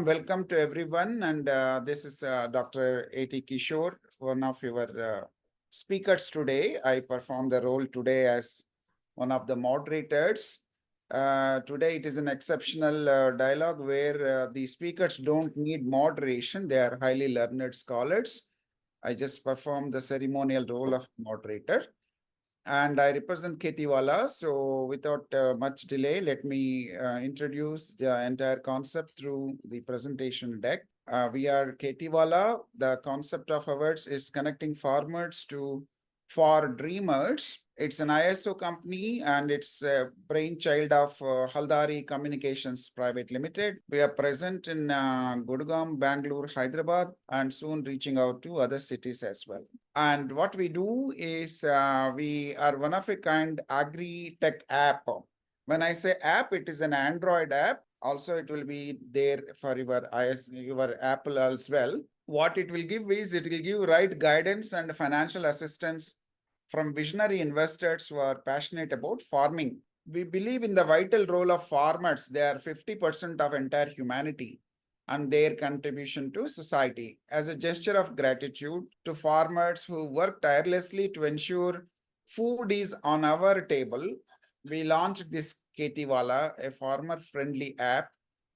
warm welcome to everyone. And this is Dr. AT Kishore, one of your speakers today. I perform the role today as one of the moderators. Today, it is an exceptional dialogue where the speakers don't need moderation. They are highly learned scholars. I just perform the ceremonial role of moderator. And I represent KhetiValah. So without much delay, let me introduce the entire concept through the presentation deck. We are KhetiValah. The concept of ours is connecting farmers for dreamers. It's an ISO company and it's a brainchild of Haldari Communications Private Limited. We are present in Gurgaon, Bangalore, Hyderabad, and soon reaching out to other cities as well. And what we do is we are one of a kind agri-tech app. When I say app, it is an Android app. Also, it will be there for your Apple as well. What it will give is it will give right guidance and financial assistance from visionary investors who are passionate about farming. We believe in the vital role of farmers. They are 50% of entire humanity and their contribution to society. As a gesture of gratitude to farmers who work tirelessly to ensure food is on our table, we launched this KhetiValah, a farmer-friendly app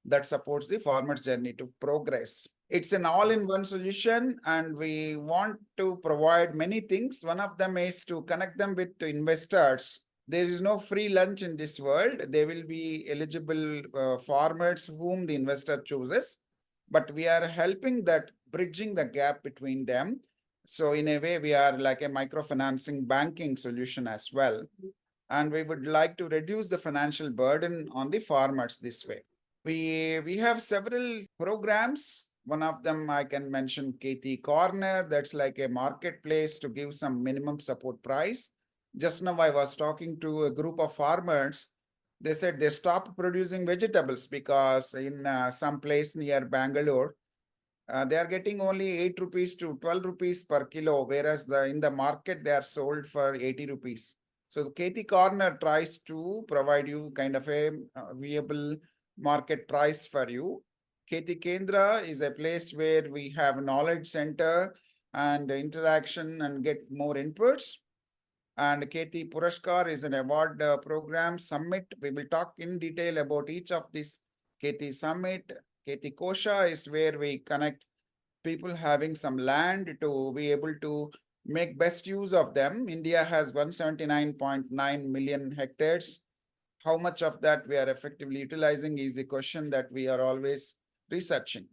that supports the farmer's journey to progress. It's an all-in-one solution, and we want to provide many things. One of them is to connect them with investors. There is no free lunch in this world. They will be eligible farmers whom the investor chooses, but we are helping that, bridging the gap between them. So in a way, we are like a microfinancing banking solution as well. And we would like to reduce the financial burden on the farmers this way. We have several programs. One of them I can mention KT Corner. That's like a marketplace to give some minimum support price. Just now I was talking to a group of farmers. They said they stopped producing vegetables because in some place near Bangalore, they are getting only 8 rupees to 12 rupees per kilo, whereas in the market they are sold for 80 rupees. So the KT Corner tries to provide you kind of a viable market price for you. KT Kendra is a place where we have knowledge center and interaction and get more inputs. And KT Purashkar is an award program summit. We will talk in detail about each of these KT Summit. KT Kosha is where we connect people having some land to be able to make best use of them. India has 179.9 million hectares. How much of that we are effectively utilizing is the question that we are always researching.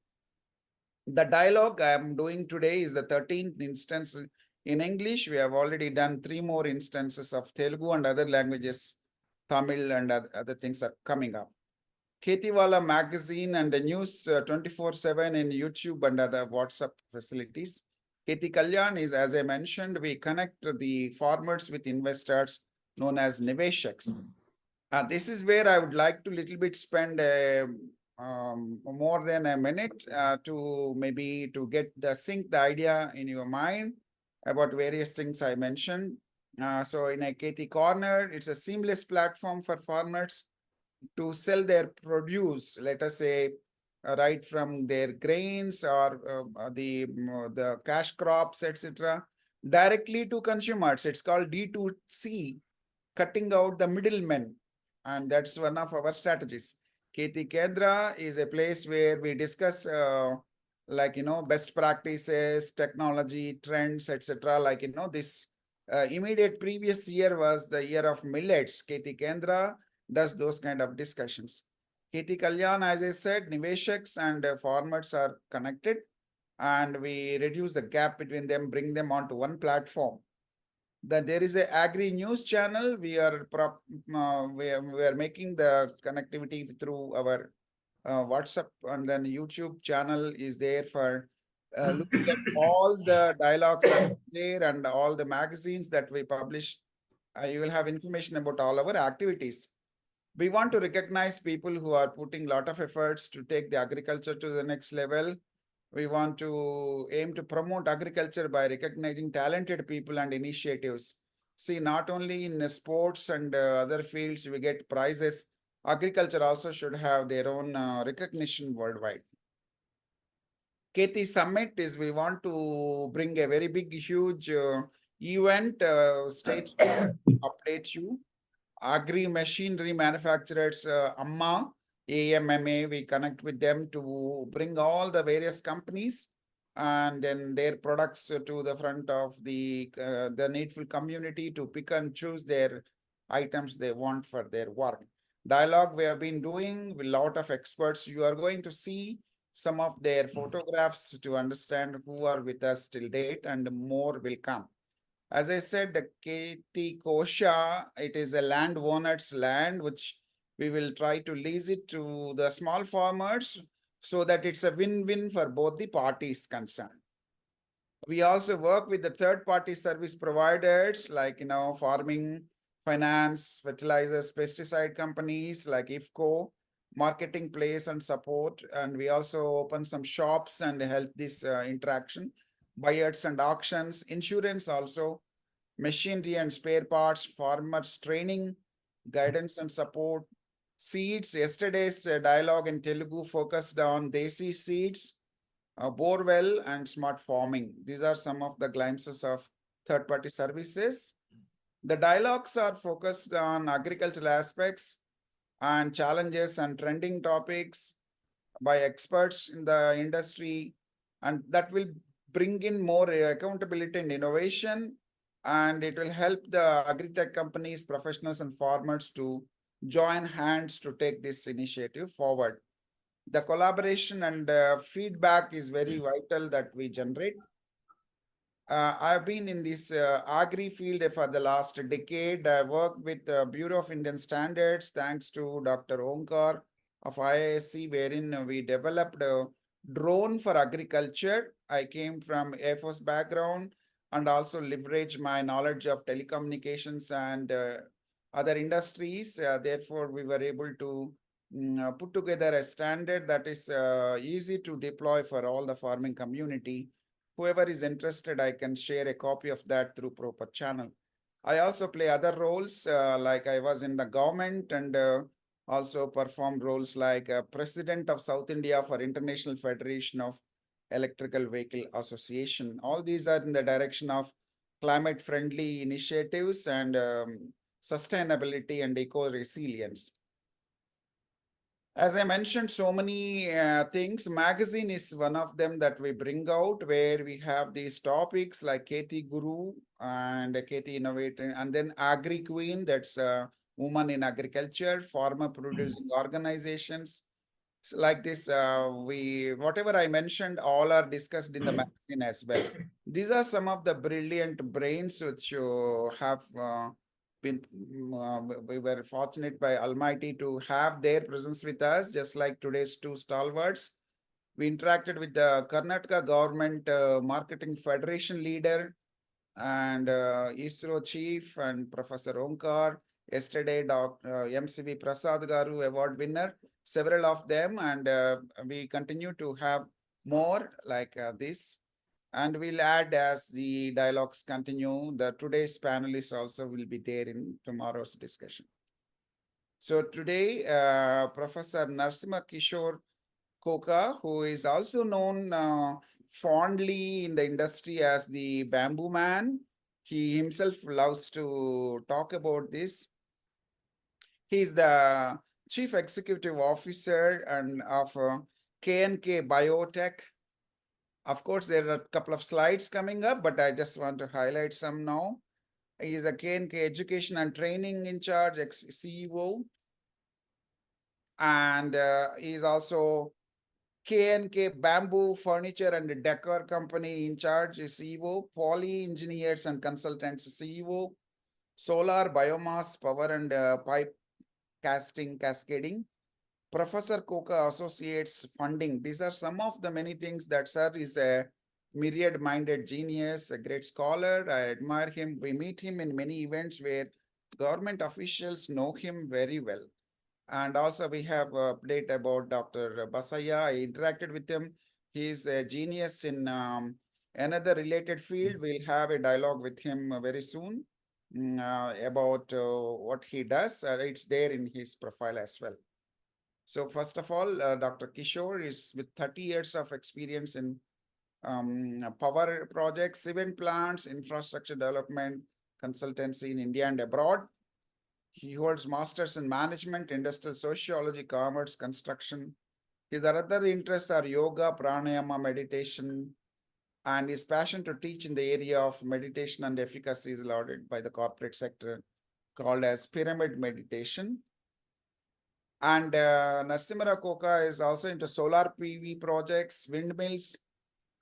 The dialogue I am doing today is the 13th instance in English. We have already done 3 more instances of Telugu and other languages. Tamil and other things are coming up. KhetiValah magazine and the news 24/7 in YouTube and other WhatsApp facilities. Kheti Kalyan is, as I mentioned, we connect the farmers with investors known as Niveshaks. This is where I would like to little bit spend more than a minute to maybe to get sync the idea in your mind about various things I mentioned. So in a KT Corner, it's a seamless platform for farmers to sell their produce, let us say, right from their grains or the cash crops, etc., directly to consumers. It's called D2C, cutting out the middlemen. And that's one of our strategies. KT Kendra is a place where we discuss best practices, technology, trends, etc. This immediate previous year was the year of millets. KT Kendra does those kind of discussions. KT Kalyan, as I said, Niveshaks and farmers are connected, and we reduce the gap between them, bring them onto one platform. Then there is a agri news channel. We are making the connectivity through our WhatsApp, and then YouTube channel is there for looking at all the dialogues that are there and all the magazines that we publish. You will have information about all our activities. We want to recognize people who are putting a lot of efforts to take the agriculture to the next level. We want to aim to promote agriculture by recognizing talented people and initiatives. See, not only in sports and other fields we get prizes, agriculture also should have their own recognition worldwide. KT Summit is we want to bring a very big, huge event, state update you. Agri machinery manufacturers, AMMA, AMMA, we connect with them to bring all the various companies and then their products to the front of the needful community to pick and choose their items they want for their work. Dialogue we have been doing with a lot of experts. You are going to see some of their photographs to understand who are with us till date, and more will come. As I said, the Keti Kosha, it is a landowner's land, which we will try to lease it to the small farmers so that it's a win-win for both the parties concerned. We also work with the third-party service providers like, farming, finance, fertilizers, pesticide companies like IFCO, marketing place and support. And we also open some shops and help this interaction, buyers and auctions, insurance also, machinery and spare parts, farmers training, guidance and support, seeds. Yesterday's dialogue in Telugu focused on desi seeds, borewell and smart farming. These are some of the glimpses of third-party services. The dialogues are focused on agricultural aspects and challenges and trending topics by experts in the industry, and that will bring in more accountability and innovation, and it will help the agri-tech companies, professionals and farmers to join hands to take this initiative forward. The collaboration and feedback is very vital that we generate. I've been in this agri field for the last decade. I worked with the Bureau of Indian Standards, thanks to Dr. Onkar of IISc, wherein we developed a drone for agriculture. I came from Air Force background and also leveraged my knowledge of telecommunications and other industries. Therefore, we were able to put together a standard that is easy to deploy for all the farming community. Whoever is interested, I can share a copy of that through proper channel. I also play other roles, like I was in the government and also performed roles like President of South India for International Federation of Electrical Vehicle Association. All these are in the direction of climate-friendly initiatives and sustainability and eco-resilience. As I mentioned, so many things. Magazine is one of them that we bring out, where we have these topics like KT Guru and KT Innovator, and then Agri Queen, that's woman in agriculture, farmer producing organizations. So like this, whatever I mentioned, all are discussed in the magazine as well. These are some of the brilliant brains which have we were fortunate by Almighty to have their presence with us, just like today's two stalwarts. We interacted with the Karnataka government marketing federation leader and ISRO chief and Professor Onkar. Yesterday, Dr. MCV Prasad Garu, award winner, several of them, and we continue to have more like this. And we'll add as the dialogues continue. The today's panelists also will be there in tomorrow's discussion. So today, Professor Narasimha Kishore Koka, who is also known fondly in the industry as the Bamboo Man. He himself loves to talk about this. He is the Chief Executive Officer and of K&K Biotech. Of course, there are a couple of slides coming up, but I just want to highlight some now. He is a K&K Education and Training in charge, ex-CEO. And he is also K&K Bamboo Furniture and Decor Company in charge, CEO. Poly Engineers and Consultants, CEO. Solar, Biomass, Power and Pipe Casting, Cascading. Professor Koka Associates Funding. These are some of the many things that sir is a myriad-minded genius, a great scholar. I admire him. We meet him in many events where government officials know him very well. And also we have a update about Dr.Basaiah. I interacted with him. He is a genius in another related field. We'll have a dialogue with him very soon about what he does. It's there in his profile as well. So first of all, Dr. Kishore is with 30 years of experience in power projects, cement plants, infrastructure development, consultancy in India and abroad. He holds masters in management, industrial sociology, commerce, construction. His other interests are yoga, pranayama, meditation, and his passion to teach in the area of meditation and efficacy is lauded by the corporate sector, called as pyramid meditation. And Narasimha Koka is also into solar PV projects, windmills,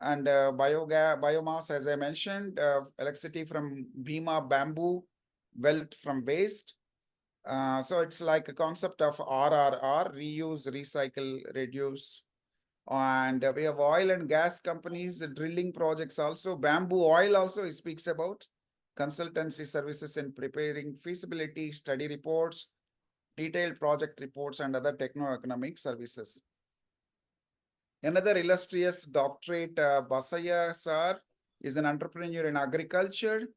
and biomass, as I mentioned, electricity from Bhima bamboo, wealth from waste. So it's like a concept of RRR, reuse, recycle, reduce. And we have oil and gas companies, drilling projects also, bamboo oil also he speaks about, consultancy services in preparing feasibility study reports, detailed project reports, and other techno-economic services. Another illustrious doctorate, Basaiah sir, is an entrepreneur in agriculture.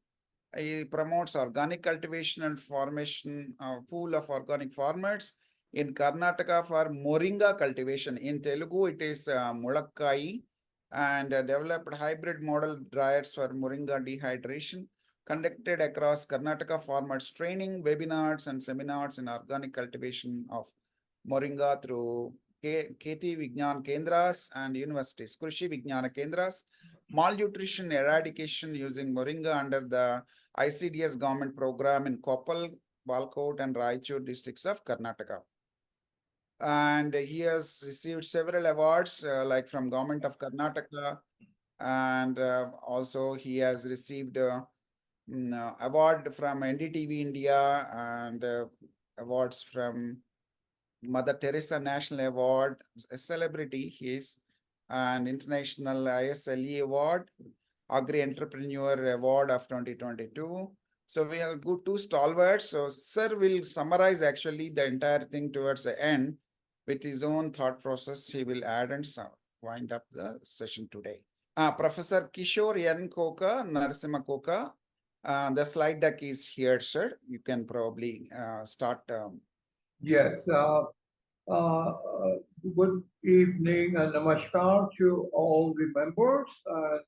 He promotes organic cultivation and formation pool of organic farmers in Karnataka for moringa cultivation. In Telugu, it is mulakkai, and developed hybrid model dryers for moringa dehydration, conducted across Karnataka farmers training, webinars and seminars in organic cultivation of moringa through KhetiValah Kendras and universities, Krishi Vijnana Kendras, malnutrition eradication using moringa under the ICDS government program in Koppal, Balkot, and Raichur districts of Karnataka. And he has received several awards like from government of Karnataka, and also he has received award from NDTV India and awards from Mother Teresa National Award, a celebrity he is, and International ISLE Award, Agri Entrepreneur Award of 2022. So we have good two stalwarts. So sir will summarize actually the entire thing towards the end with his own thought process. He will add and wind up the session today. Professor Kishore N. Koka, Narasimha Koka. The slide deck is here, sir. You can probably start. Yes. Good evening and namaskar to all the members. And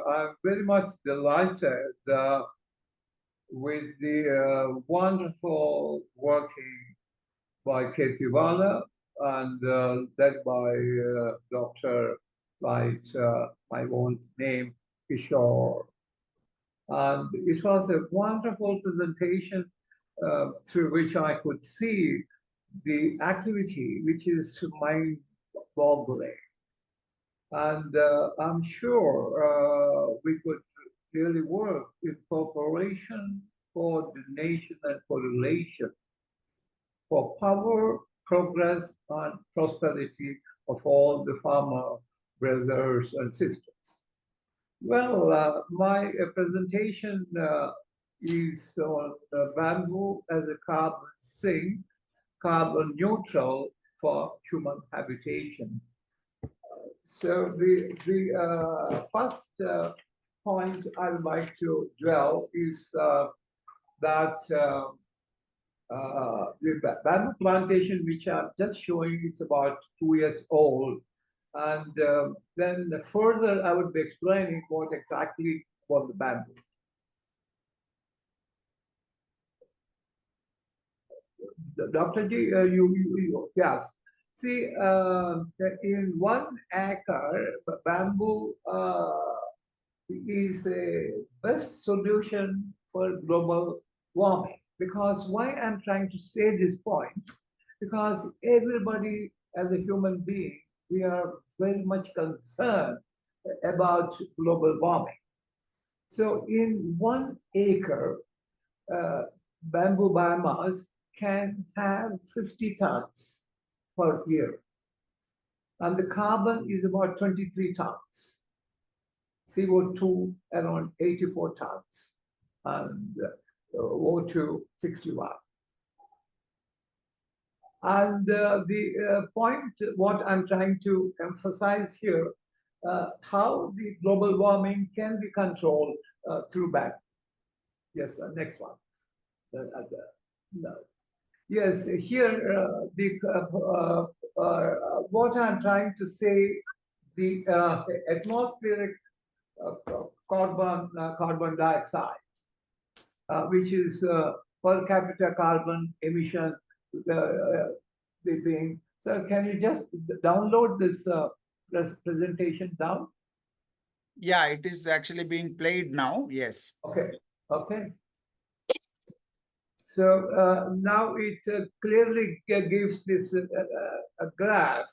I'm very much delighted with the wonderful working by KhetiValah and led by Dr. Light, my own name, Kishore. And it was a wonderful presentation through which I could see the activity, which is mind-boggling. And I'm sure we could really work in cooperation, coordination, and correlation for power, progress, and prosperity of all the farmer brothers and sisters. Well, my presentation is on bamboo as a carbon sink, carbon neutral for human habitation. So the first point I would like to dwell is that the bamboo plantation, which I'm just showing, is about 2 years old. And then further, I would be explaining what exactly was the bamboo. Dr. G, yes. See, in 1 acre, bamboo is a best solution for global warming. Because why I'm trying to say this point? Because everybody, as a human being, we are very much concerned about global warming. So in 1 acre, bamboo biomass can have 50 tons per year. And the carbon is about 23 tons. CO2 around 84 tons. And O2 61. And the point, what I'm trying to emphasize here, how the global warming can be controlled through bamboo. Yes, next one. No. Yes, here what I'm trying to say, the atmospheric carbon dioxide, which is per capita carbon emission. The thing. So can you just download this presentation down? Yeah, it is actually being played now. Yes. Okay. Okay. So now it clearly gives this a graph.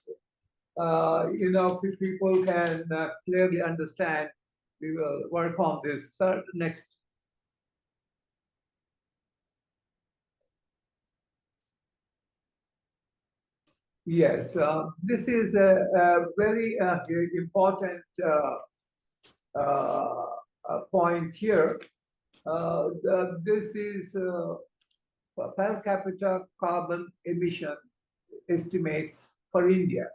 People can clearly understand. We will work on this. So next. Yes, this is a very important point here. This is per capita carbon emission estimates for India.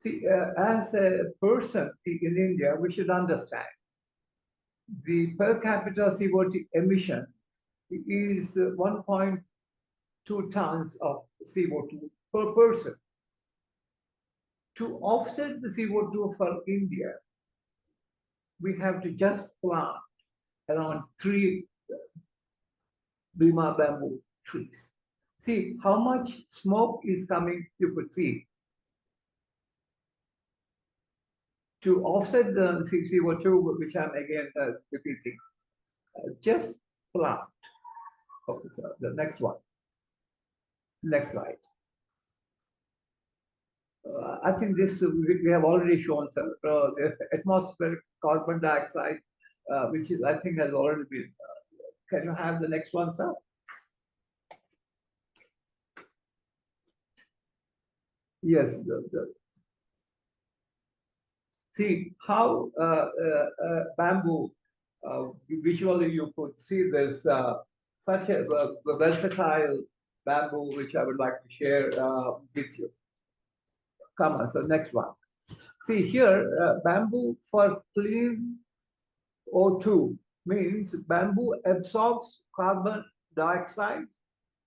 See, as a person in India, we should understand the per capita CO2 emission is 1.2 tons of CO2 per person. To offset the CO2 for India, we have to just plant around 3 Bima bamboo trees. See how much smoke is coming, you could see. To offset the CO2, which I'm again repeating, just plant. Okay, so the next one. Next slide. I think this we have already shown some the atmospheric carbon dioxide, which is I think has already been. Can you have the next one, sir? Yes. See how bamboo. Visually, you could see this such a versatile bamboo, which I would like to share with you. Come on, so next one. See here, bamboo for clean O2 means bamboo absorbs carbon dioxide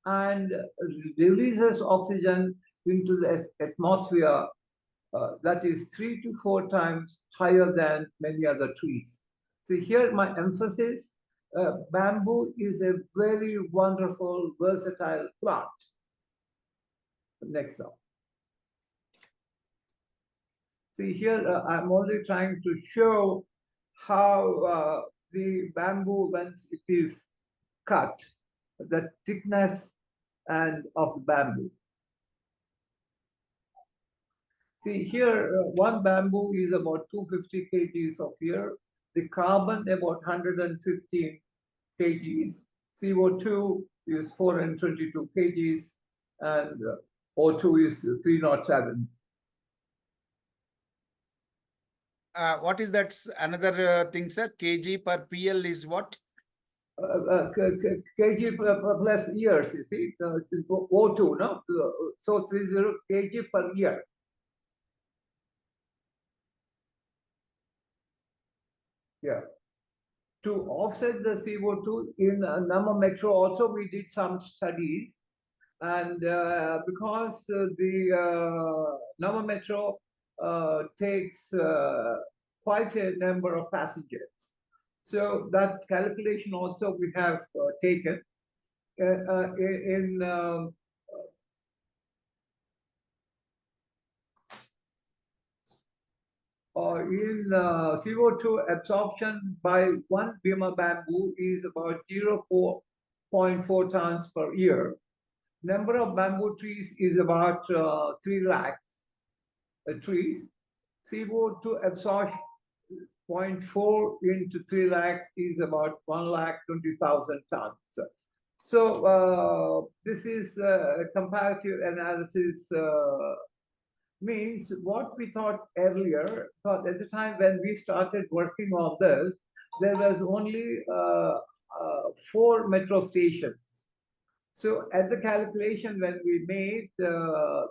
and releases oxygen into the atmosphere. That is 3 to 4 times higher than many other trees. See here, my emphasis, bamboo is a very wonderful, versatile plant. Next one. See here, I'm only trying to show how the bamboo, once it is cut, the thickness and of bamboo. See here, one bamboo is about 250 kgs of here. The carbon about 115 kgs. CO2 is 422 kgs, and O2 is 307. What is that another thing, sir? Kg per PL is what? Kg plus years, you see, O2, no? So 30 kg per year. Yeah. To offset the CO2 in Nama Metro, also we did some studies, and because the Nama Metro takes quite a number of passengers, so that calculation also we have taken in CO2 absorption by one Bima bamboo is about 0.4 tons per year. Number of bamboo trees is about 3 lakhs trees. CO2 absorption 0.4 into 3 lakhs is about 1,20,000 tons. So this is comparative analysis means what we thought earlier, thought at the time when we started working on this, there was only 4 metro stations. So at the calculation when we made,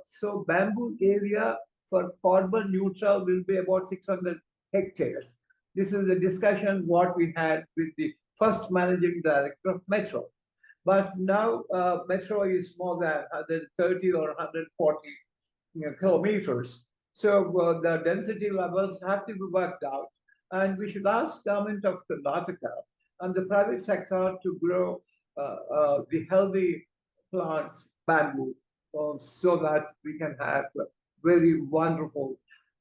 so bamboo area for carbon neutral will be about 600 hectares. This is the discussion what we had with the first managing director of Metro. But now Metro is more than 130 or 140 kilometers. So the density levels have to be worked out. And we should ask government of Karnataka and the private sector to grow the healthy plants, bamboo, so that we can have very wonderful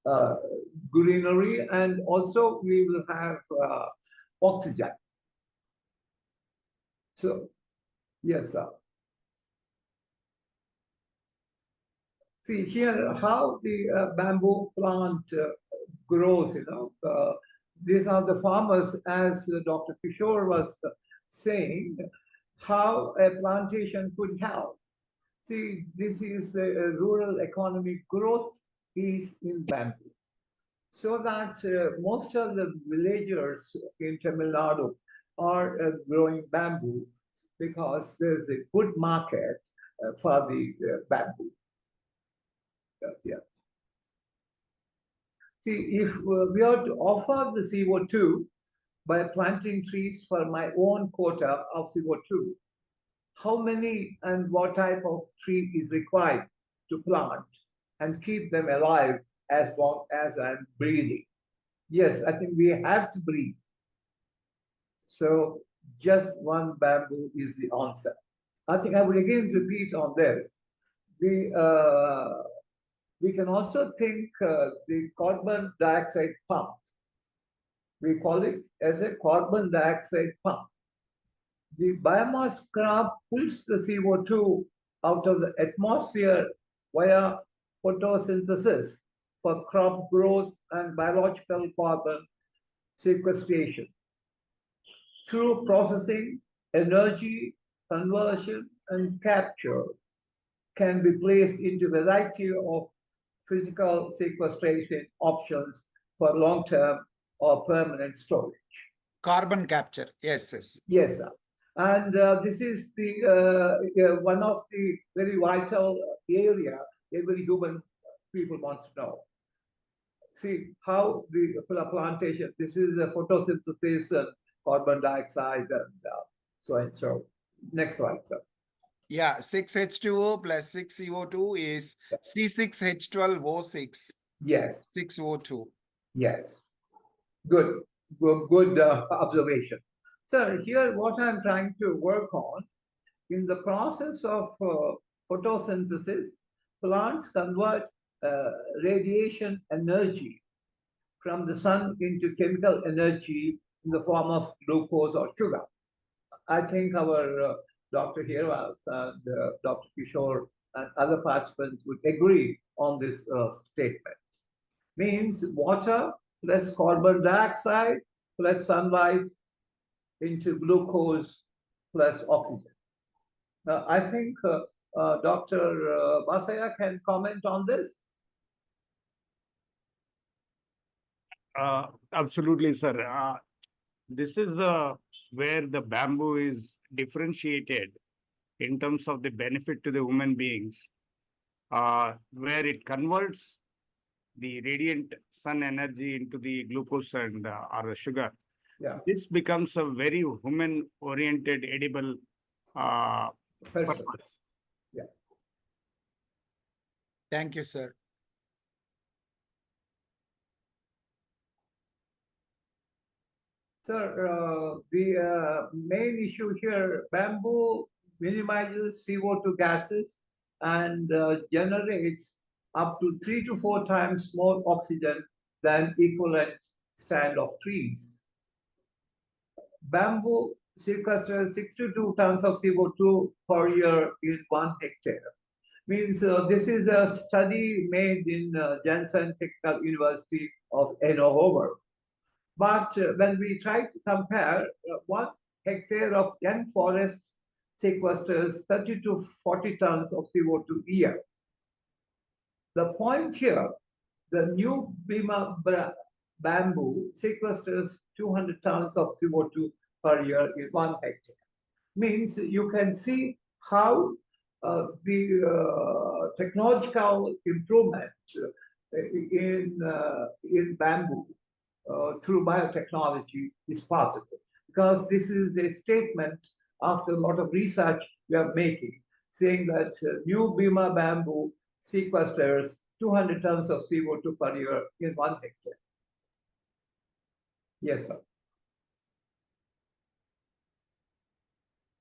uh, greenery, and also we will have oxygen. So, yes, sir. See here how the bamboo plant grows, these are the farmers, as Dr. Kishore was saying, how a plantation could help. See, this is rural economic growth is in bamboo. So that most of the villagers in Tamil Nadu are growing bamboo because there's a good market for the bamboo. Yeah. See, if we are to offer the CO2 by planting trees for my own quota of CO2, how many and what type of tree is required to plant and keep them alive as long as I'm breathing? Yes, I think we have to breathe. So just one bamboo is the answer. I think I would again repeat on this. We can also think the carbon dioxide pump. We call it as a carbon dioxide pump. The biomass crop pulls the CO2 out of the atmosphere via photosynthesis for crop growth and biological carbon sequestration. Through processing, energy, conversion, and capture can be placed into a variety of physical sequestration options for long-term or permanent storage. Carbon capture. Yes, yes. Yes, sir. And this is the one of the very vital area every human people wants to know. See how the plantation, this is a photosynthesis and carbon dioxide and so and so. Next slide, sir. Yeah, 6H2O plus 6CO2 is C6H12O6, Yes, 6O2. yes. Good, good observation. So here what I'm trying to work on, in the process of photosynthesis, plants convert uh, radiation energy from the sun into chemical energy in the form of glucose or sugar. I think our Dr. Hirwal and Dr. Kishore and other participants would agree on this statement. Means water plus carbon dioxide plus sunlight into glucose plus oxygen. I think Dr. Basaiah can comment on this. Absolutely, sir. This is the where the bamboo is differentiated in terms of the benefit to the human beings, where it converts the radiant sun energy into the glucose and or the sugar. Yeah. This becomes a very human-oriented edible purpose. Yeah. Thank you, sir. Sir, the main issue here, bamboo minimizes CO2 gases and generates up to 3 to 4 times more oxygen than equivalent stand of trees. Bamboo sequesters 62 tons of CO2 per year in 1 hectare. Means this is a study made in Jensen Technical University of Eindhoven. But when we try to compare 1 hectare of young forest sequesters 30 to 40 tons of CO2 a year. The point here, the new Bima bamboo sequesters 200 tons of CO2 per year in 1 hectare. Means you can see how the technological improvement in bamboo through biotechnology is possible, because this is a statement after a lot of research we are making, saying that new Bima bamboo sequesters 200 tons of CO2 per year in 1 hectare. Yes, sir.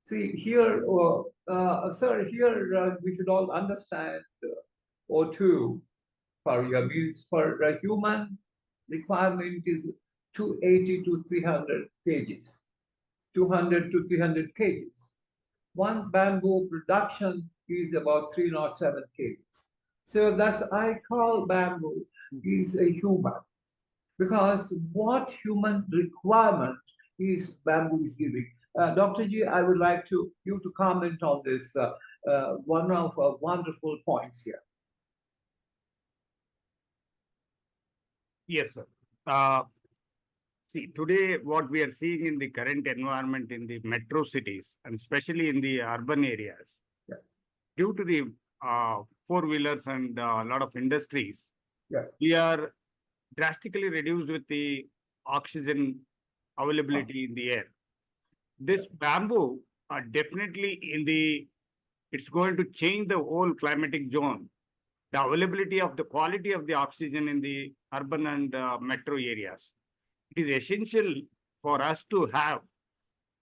See here, sir, here we should all understand O2 for your means for a human requirement is 280 to 300 kgs, 200 to 300 kgs. One bamboo production is about 307 kgs. So that's I call bamboo is a human because what human requirement is bamboo is giving. Dr. G, I would like you to comment on this one of wonderful points here. Yes, sir. Uh, See, today what we are seeing in the current environment in the metro cities, and especially in the urban areas, Yeah. due to the four-wheelers and a lot of industries, Yeah. we are drastically reduced with the oxygen availability in the air. This bamboo definitely it's going to change the whole climatic zone. The availability of the quality of the oxygen in the urban and metro areas. It is essential for us to have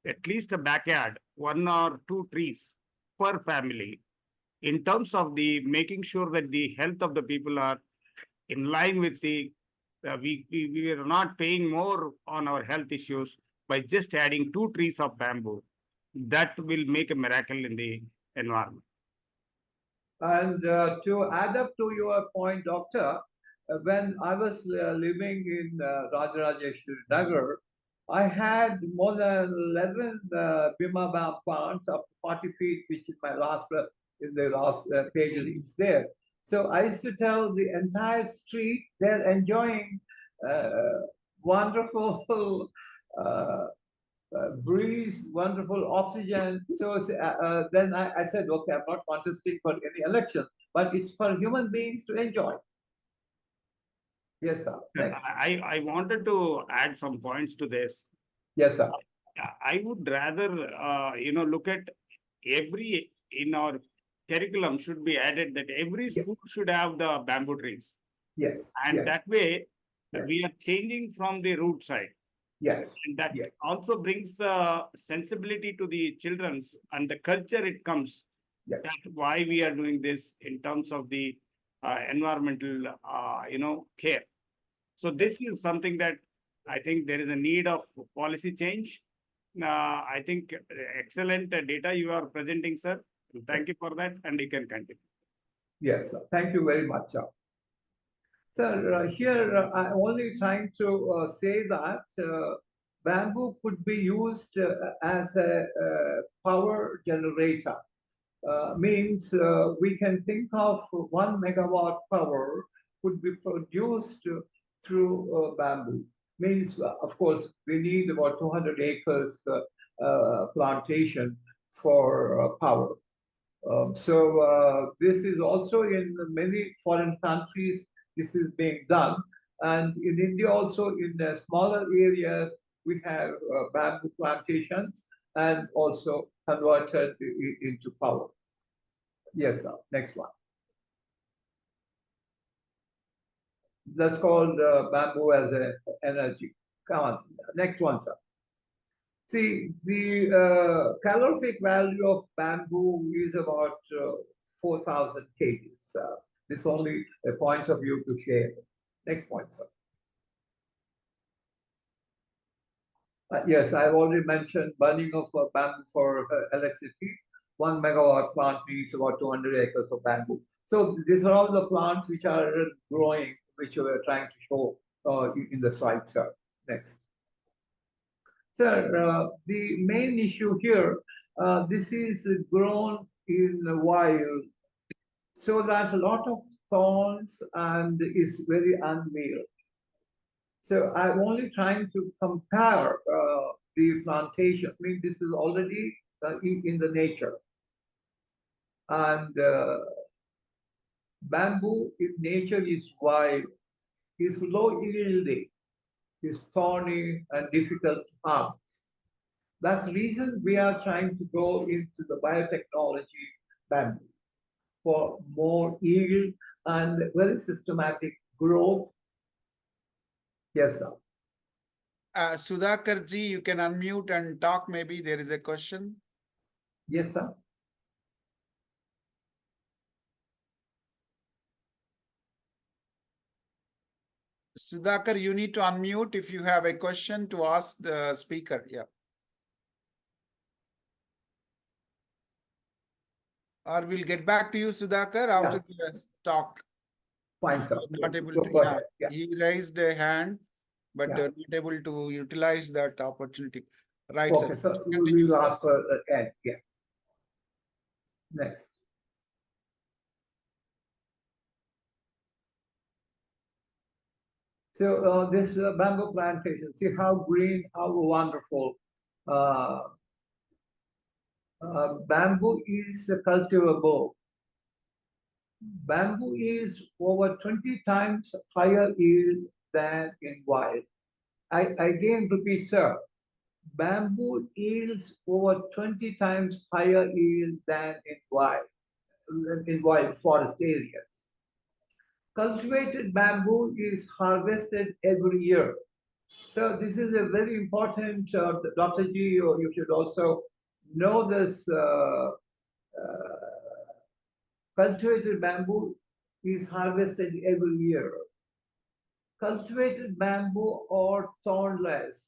at least a backyard, one or two trees per family, in terms of the making sure that the health of the people are in line with the we are not paying more on our health issues by just adding two trees of bamboo. That will make a miracle in the environment. And to add up to your point, Doctor, when I was living in Rajarajeshwari Nagar, I had more than 11 Bima Bam plants up to 40 feet, which is my last, in the last page is there. So I used to tell the entire street they're enjoying wonderful breeze, wonderful oxygen. So then I said, okay, I'm not contesting for any election, but it's for human beings to enjoy. Yes, sir. Next. I wanted to add some points to this. Yes, sir. I would rather, look at every in our curriculum should be added that every Yes. school should have the bamboo trees. Yes. And yes. that way, Yes. we are changing from the root side. Yes. And that yes. also brings sensibility to the children's and the culture it comes. Yes. That's why we are doing this in terms of the environmental, care. So this is something that I think there is a need of policy change. I think excellent data you are presenting, sir. Thank you for that, and you can continue. Yes, sir. Thank you very much, sir. Sir, here I'm only trying to say that bamboo could be used as a power generator. Means we can think of 1 megawatt power could be produced through bamboo. Means, of course, we need about 200 acres plantation for power. So this is also in many foreign countries, this is being done. And in India also, in the smaller areas, we have bamboo plantations and also converted into power. Yes, sir. Next one. That's called bamboo as an energy. Come on. Next one, sir. See, the calorific value of bamboo is about 4,000 kgs. This is only a point of view to share. Next point, sir. Yes, I've already mentioned burning of bamboo for electricity. 1 megawatt plant needs about 200 acres of bamboo. So these are all the plants which are growing, which we are trying to show in the slide, sir. Next. Sir, the main issue here, this is grown in wild, so that a lot of thorns and is very unveiled. So I'm only trying to compare the plantation. I mean, this is already in the nature. And bamboo in nature is wild, is low yielding, is thorny and difficult to harvest. That's the reason we are trying to go into the biotechnology bamboo for more yield and very systematic growth. Yes, sir. Sudhakar ji, you can unmute and talk. Maybe there is a question. Yes, sir. Sudhakar, you need to unmute if you have a question to ask the speaker. Yeah. Or we'll get back to you, Sudhakar, after the talk. Fine, sir. Not able Go to, yeah. ahead. Yeah. He raised a hand, but Yeah. not able to utilize that opportunity. Right, Okay, sir. so we Continue, will sir. ask for Ed. Yeah. Next. So this bamboo plantation, see how green, how wonderful. Bamboo is cultivable. Bamboo is over 20 times higher yield than in wild. I again repeat, sir, bamboo yields over 20 times higher yield than in wild forest areas. Cultivated bamboo is harvested every year. So this is a very important, Dr. G, you should also know this. Cultivated bamboo is harvested every year. Cultivated bamboo are thornless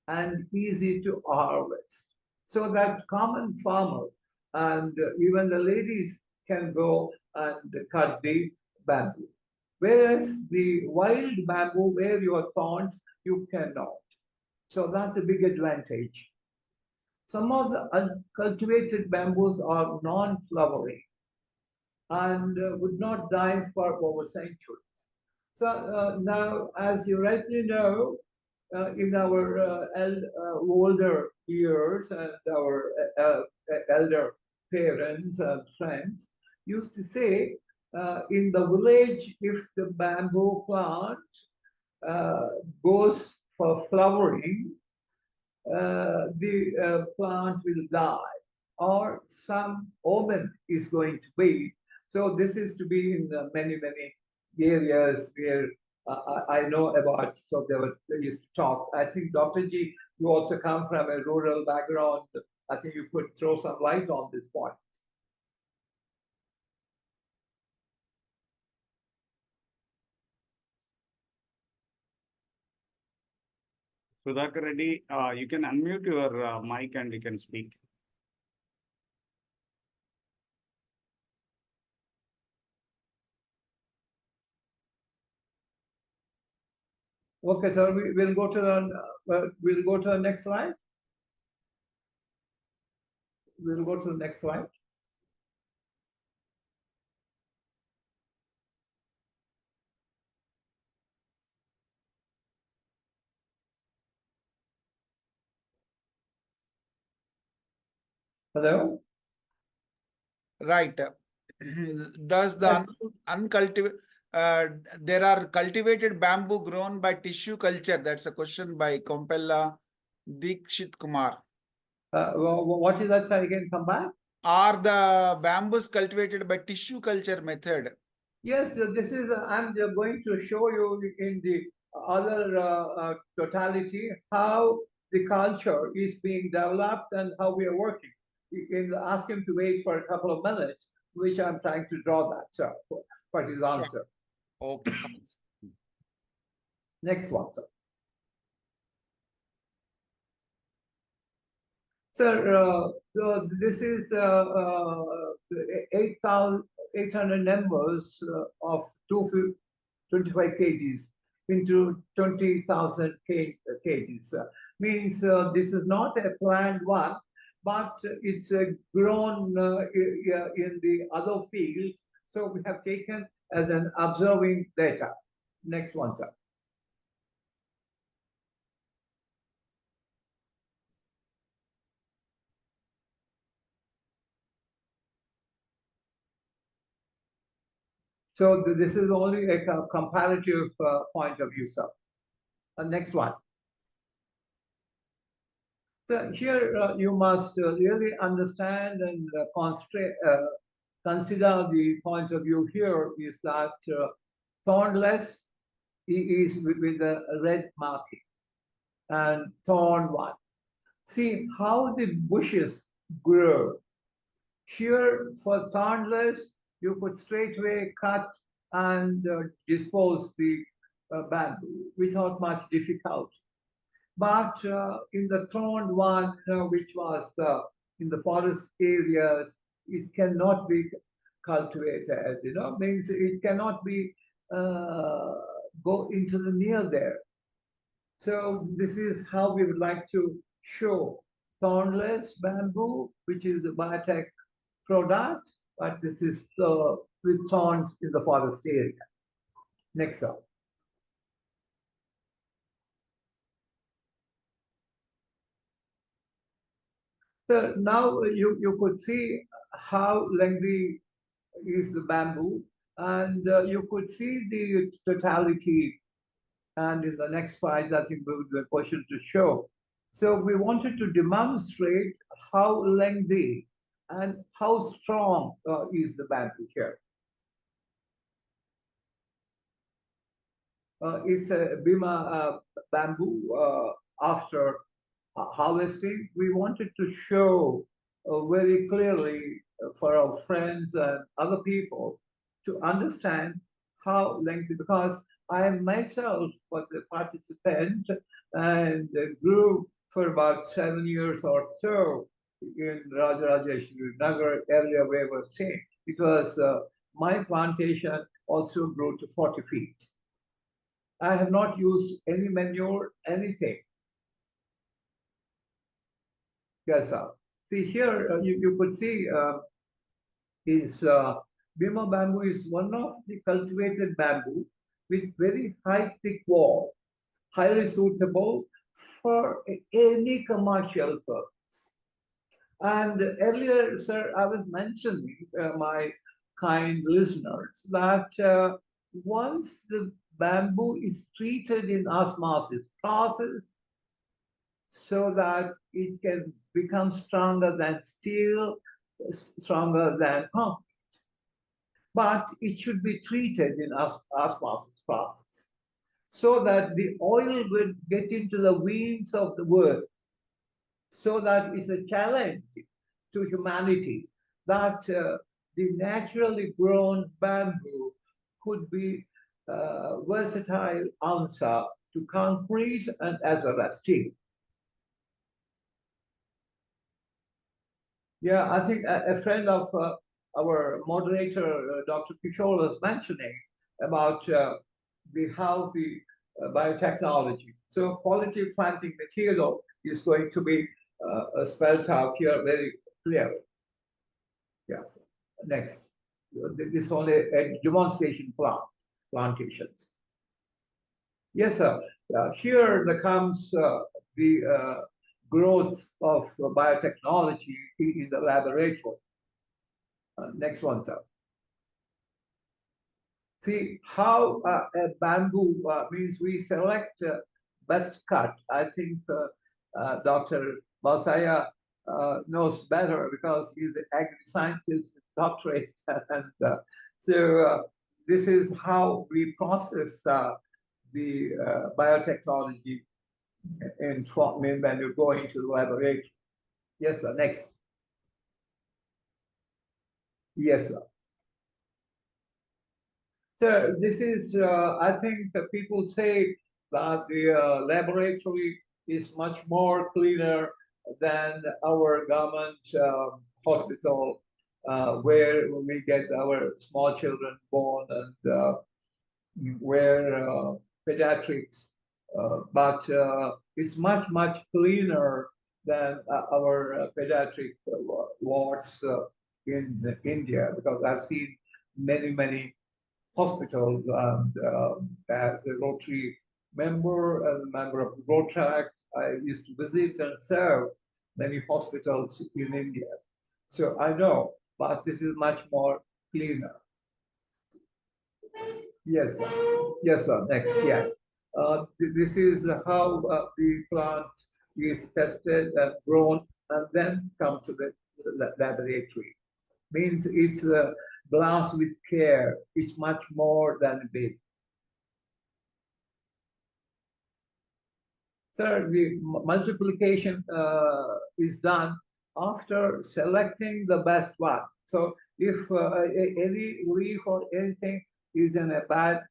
and easy to harvest. So that common farmer and even the ladies can go and cut the bamboo. Whereas the wild bamboo, where you have thorns, you cannot. So that's a big advantage. Some of the uncultivated bamboos are non-flowering and would not die for over centuries. So now, as you rightly know, in our older years and our elder parents and friends used to say, in the village, if the bamboo plant goes for flowering, the plant will die or some omen is going to be. So this is to be in many, many areas where I know about. So they used to talk. I think Dr. G, you also come from a rural background. I think you could throw some light on this point. Sudhakar Reddy, you can unmute your mic and you can speak. Okay, so we'll go to the next slide. We'll go to the next slide. Hello? Right. Does the uncultivated, there are cultivated bamboo grown by tissue culture? That's a question by Kompella Dikshit Kumar. What is that? So again, come back. Are the bamboos cultivated by tissue culture method? Yes, this is, I'm going to show you in the other totality how the culture is being developed and how we are working. You can ask him to wait for a couple of minutes, which I'm trying to draw that, sir, for his answer. Okay, fine. Next one, sir. Sir, so this is 800 numbers of 25 kgs into 20,000 kgs. Means this is not a planned one, but it's grown in the other fields. So we have taken as an observing data. Next one, sir. So this is only a comparative point of view, sir. Next one. So here you must really understand and consider the point of view here is that thornless is with a red marking. and thorn one. See how the bushes grow. Here for thornless, you could straightway cut and dispose the bamboo without much difficulty. But in the thorned one, which was in the forest areas, it cannot be cultivated. Means it cannot be go into the near there. So this is how we would like to show thornless bamboo, which is the biotech product, but this is with thorns in the forest area. Next up. So now you could see how lengthy is the bamboo, and you could see the totality. And in the next slide, I think we would be a question to show. So we wanted to demonstrate how lengthy and how strong is the bamboo here. It's a Bima bamboo after harvesting. We wanted to show very clearly for our friends and other people to understand how lengthy, because I myself was a participant and grew for about 7 years or so in Rajarajeshwari Nagar area where we were staying. It was my plantation also grew to 40 feet. I have not used any manure, anything. Yes, sir. See here, you could see is Bima bamboo is one of the cultivated bamboo with very high thick wall, highly suitable for any commercial purpose. And earlier, sir, I was mentioning my kind listeners that once the bamboo is treated in osmosis process so that it can become stronger than steel, stronger than concrete. But it should be treated in osmosis process so that the oil will get into the veins of the wood, so that it's a challenge to humanity that the naturally grown bamboo could be versatile answer to concrete and as well as steel. Yeah, I think a friend of our moderator, Dr. Kishore, was mentioning about how the biotechnology. So quality planting material is going to be spelled out here very clearly. Yes. Next. This is only a demonstration plantations. Yes, sir. Here there comes the growth of biotechnology in the laboratory. Next one, sir. See how a bamboo means we select best cut. I think Dr.Basaiah knows better because he's an agri-scientist doctorate. And so this is how we process the biotechnology when you go into the laboratory. Yes, sir. Next. Yes, sir. So this is, I think that people say that the laboratory is much more cleaner than our government hospital where we get our small children born and where pediatrics, but it's much, much cleaner than our pediatric wards in India, because I've seen many, many hospitals, and as a Rotary member and a member of the Rotaract, I used to visit and serve many hospitals in India. So I know, but this is much more cleaner. Yes, sir. Yes, sir. Next, yes. This is how the plant is tested and grown and then come to the laboratory. Means it's glass with care. It's much more than a baby. Sir, the multiplication is done after selecting the best one. So if any leaf or anything is in a bad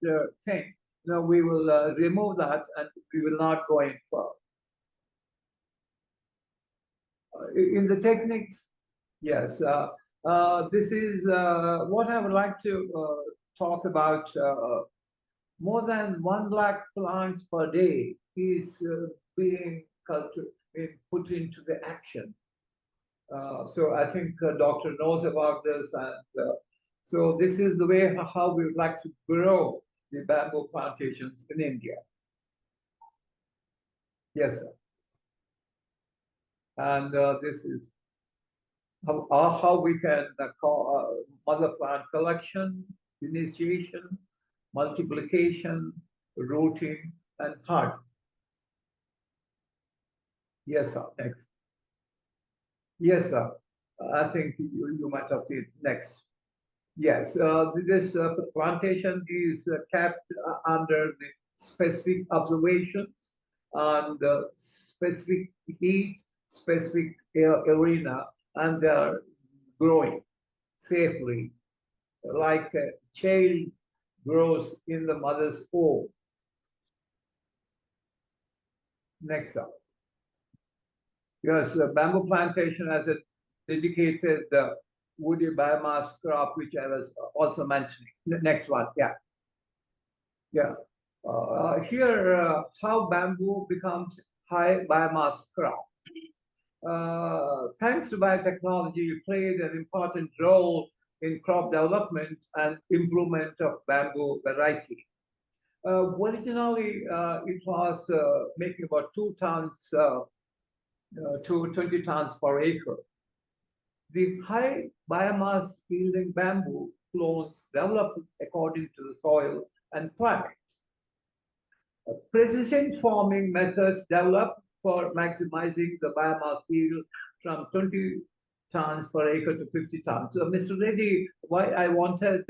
thing, we will remove that and we will not go in for. In the techniques, yes, this is what I would like to talk about. More than 1 lakh plants per day is being put into the action. So I think doctor knows about this, and so this is the way how we would like to grow the bamboo plantations in India. Yes, sir. And this is how we can call mother plant collection, initiation, multiplication, rooting, and hardening. Yes, sir. Next. Yes, sir. I think you might have seen next. Yes, this plantation is kept under the specific observations and specific heat, specific arena, and they are growing safely, like a child grows in the mother's womb. Next up. Yes, the bamboo plantation has a dedicated woody biomass crop, which I was also mentioning. Next one, yeah. Yeah. Here, how bamboo becomes high biomass crop. Thanks to biotechnology, it played an important role in crop development and improvement of bamboo variety. Originally, it was making about 2 tons to 20 tons per acre. The high biomass yielding bamboo clones developed according to the soil and climate. Precision farming methods developed for maximizing the biomass yield from 20 tons per acre to 50 tons. So, Mr. Reddy, why I wanted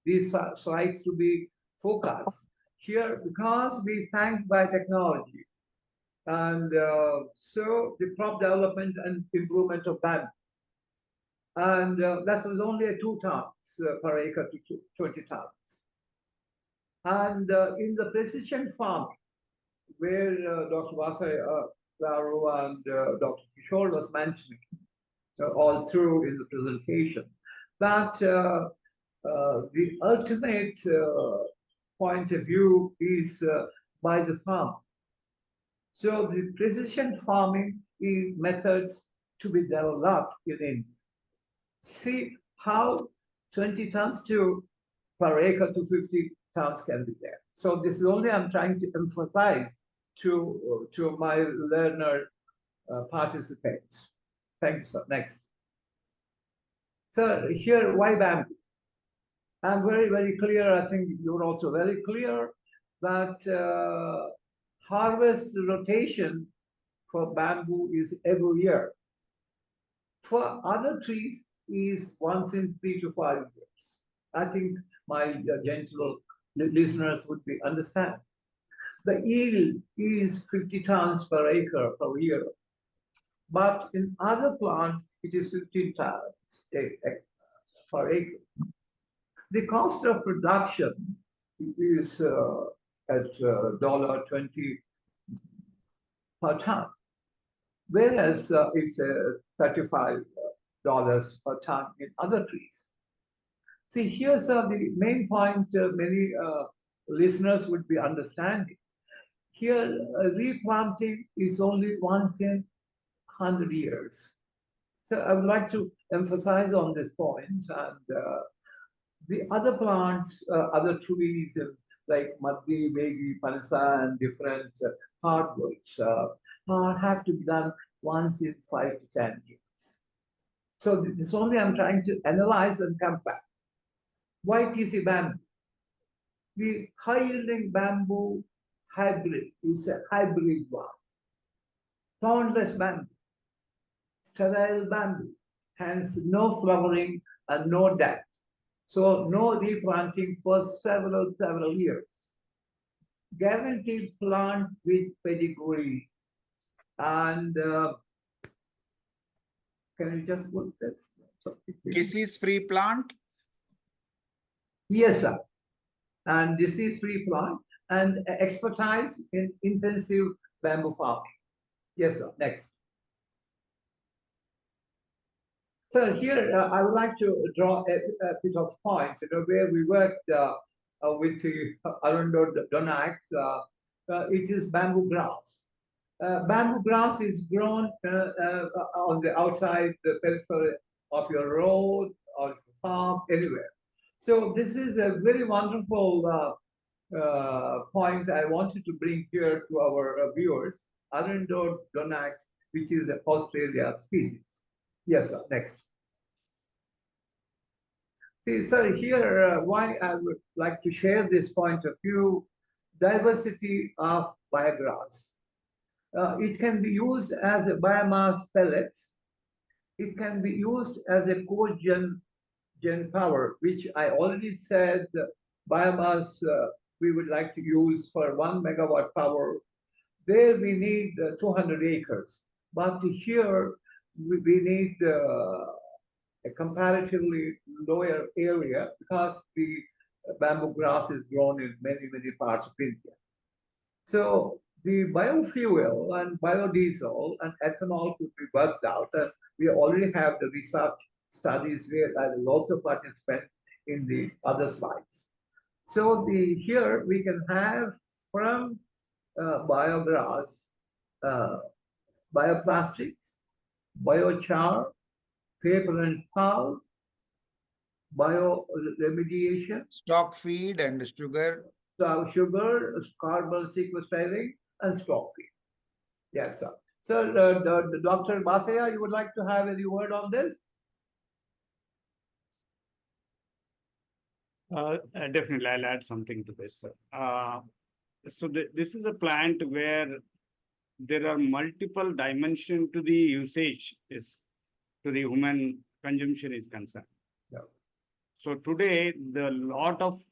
these slides to be focused here, because we thank biotechnology. And so the crop development and improvement of bamboo. And that was only a 2 tons per acre to 20 tons. And in the precision farming, where Dr.Basaiah and Dr. Kishore was mentioning all through in the presentation, that the ultimate point of view is by the farmer. So the precision farming is methods to be developed in India. See how 20 tons per acre to 50 tons can be there. So this is only I'm trying to emphasize to my learner participants. Thank you, sir. Next. Sir, here, why bamboo? I'm very, very clear. I think you're also very clear that harvest rotation for bamboo is every year. For other trees is once in 3 to 5 years. I think my gentle listeners would be understand. The yield is 50 tons per acre per year. But in other plants, it is 15 tons per acre. The cost of production is at $20 per ton, whereas it's $35 per ton in other trees. See, here's the main point many listeners would be understanding. Here, replanting is only once in 100 years. So I would like to emphasize on this point, and the other plants, other trees like Madhi, Vegi, Pansa, and different hardwoods have to be done once in 5 to 10 years. So this only I'm trying to analyze and compare. Why TC bamboo? The high-yielding bamboo hybrid is a hybrid one. Thornless bamboo, sterile bamboo, hence no flowering and no depth. So no replanting for several years. Guaranteed plant with pedigree And can you just put this? Disease-free plant. Yes, sir. And disease-free plant and expertise in intensive bamboo farming. Yes, sir. Next. So here I would like to draw a bit of point, where we worked with the Arundo Donax. It is bamboo grass. Bamboo grass is grown on the outside the periphery of your road or farm, anywhere. So this is a very wonderful point I wanted to bring here to our viewers. Arundo Donax, which is an Australia species. Yes, sir. Next. See, sir, here why I would like to share this point of view: diversity of biograss. It can be used as a biomass pellets. It can be used as a gen power, which I already said biomass we would like to use for 1 megawatt power. There we need 200 acres, but here we need a comparatively lower area because the bamboo grass is grown in many parts of India. So the biofuel and biodiesel and ethanol could be worked out, and we already have the research studies where I will also participate in the other slides. So here we can have from biograss, uh, bioplastics, biochar, paper and pulp, bioremediation, Stock feed and sugar. sugar, carbon sequestration, and stock feed. Yes, sir. So, Dr. Basaiah, you would like to have any word on this? Definitely, I'll add something to this. So this is a plant where there are multiple dimensions to the usage is to the human consumption is concerned. Yeah. So today, the lot of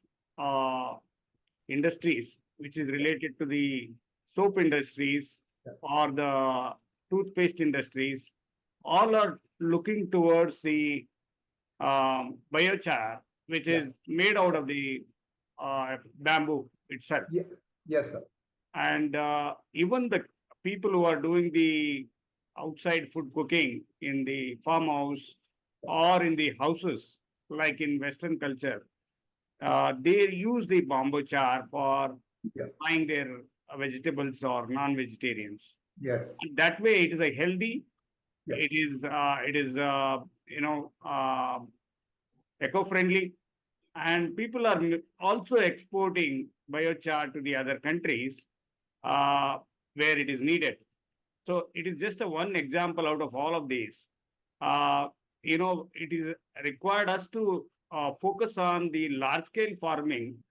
industries which is related to the soap industries or the toothpaste industries, all are looking towards the biochar, which is made out of the bamboo itself. Yeah. Yes, sir. And even the people who are doing the outside food cooking in the farmhouse or in the houses, like in Western culture, they use the bamboo char for frying their vegetables or non-vegetarians. Yes. And that way, it is a healthy. It is eco-friendly, and people are also exporting biochar to the other countries where it is needed. So it is just a one example out of all of these. It is required us to focus on the large scale farming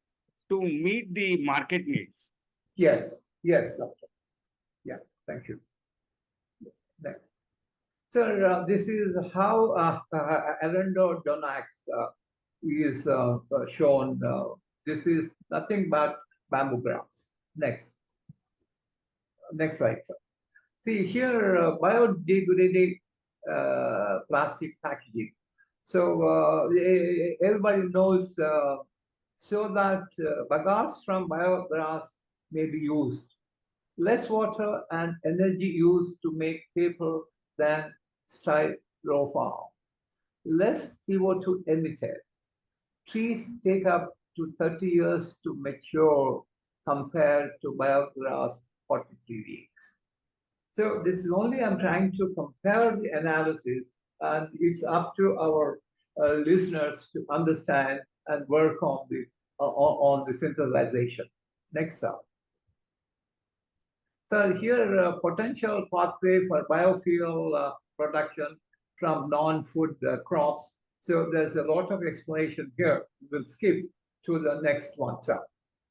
to meet the market needs. Yes. Yes, doctor. Yeah. Thank you. Next. Sir, this is how Arendo Donax is shown. This is nothing but bamboo grass. Next. Next slide, sir. See here, biodegradable plastic packaging. So everybody knows so that bagasse from biograss may be used. Less water and energy used to make paper than styrofoam. Less CO2 emitted. Trees take up to 30 years to mature compared to biograss 43 weeks. So this is only I'm trying to compare the analysis, and it's up to our listeners to understand and work on the synthesization. Next slide. So here, potential pathway for biofuel production from non-food crops. So there's a lot of explanation here. We'll skip to the next one, sir.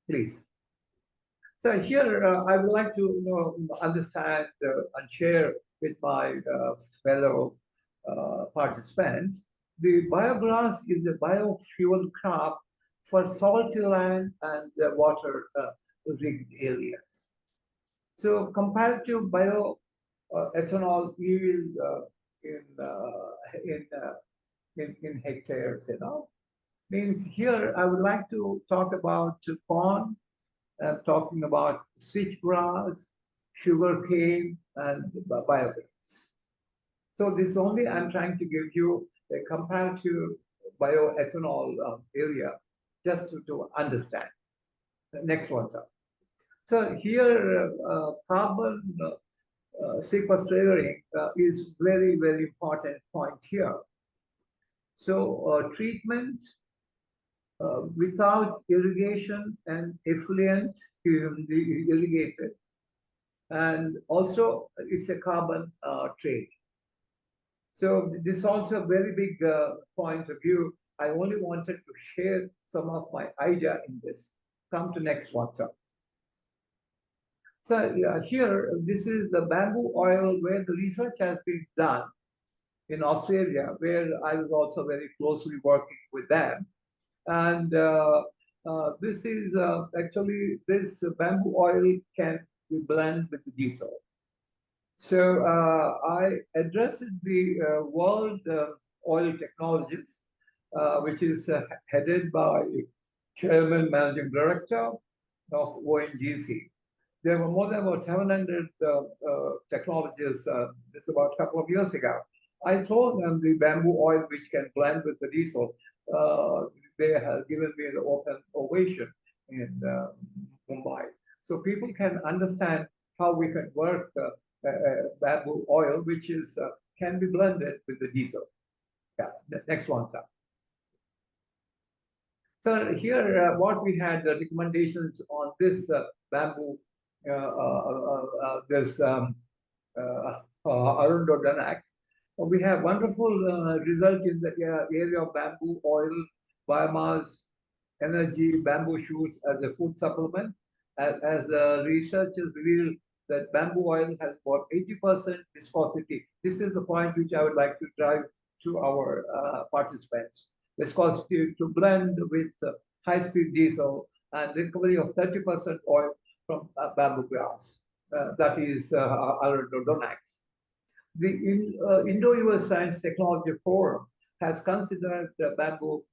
Please. So here, I would like to understand and share with my fellow participants. The biograss is a biofuel crop for salty land and water-rich areas. So compared to ethanol yield in, in hectares, Means here I would like to talk about corn, talking about switchgrass, sugarcane, and biogas. So this only I'm trying to give you a comparative bioethanol area just to understand. The next one, sir. So here carbon sequestration is very, very important point here. So treatment without irrigation and effluent irrigated, and also it's a carbon trade. So this is also a very big point of view. I only wanted to share some of my idea in this. Come to next one, sir. So here, this is the bamboo oil where the research has been done in Australia, where I was also very closely working with them. And this is actually, this bamboo oil can be blended with diesel. So I addressed the World Oil Technologies, which is headed by Chairman Managing Director of ONGC. There were more than about 700 technologists just about a couple of years ago. I told them the bamboo oil, which can blend with the diesel, they have given me the open ovation in Mumbai. So people can understand how we can work bamboo oil, which is can be blended with the diesel. Yeah, the next one, sir. So here, what we had the recommendations on this bamboo, this Arundodanax. We have wonderful result in the area of bamboo oil, biomass, energy, bamboo shoots as a food supplement. As the researchers revealed that bamboo oil has about 80% viscosity. This is the point which I would like to drive to our participants. Viscosity to blend with high-speed diesel and recovery of 30% oil from bamboo grass. That is Arundodanax. The Indo-US Science Technology Forum has considered bamboo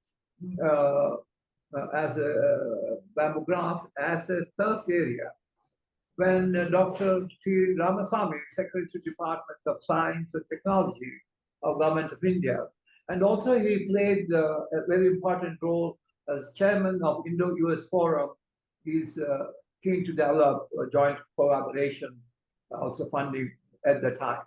as a bamboo grass as a thirst area. When Dr. Shri Ramasamy, Secretary Department of Science and Technology of Government of India, and also he played a very important role as chairman of Indo-US Forum. He's keen to develop a joint collaboration, also funding at the time.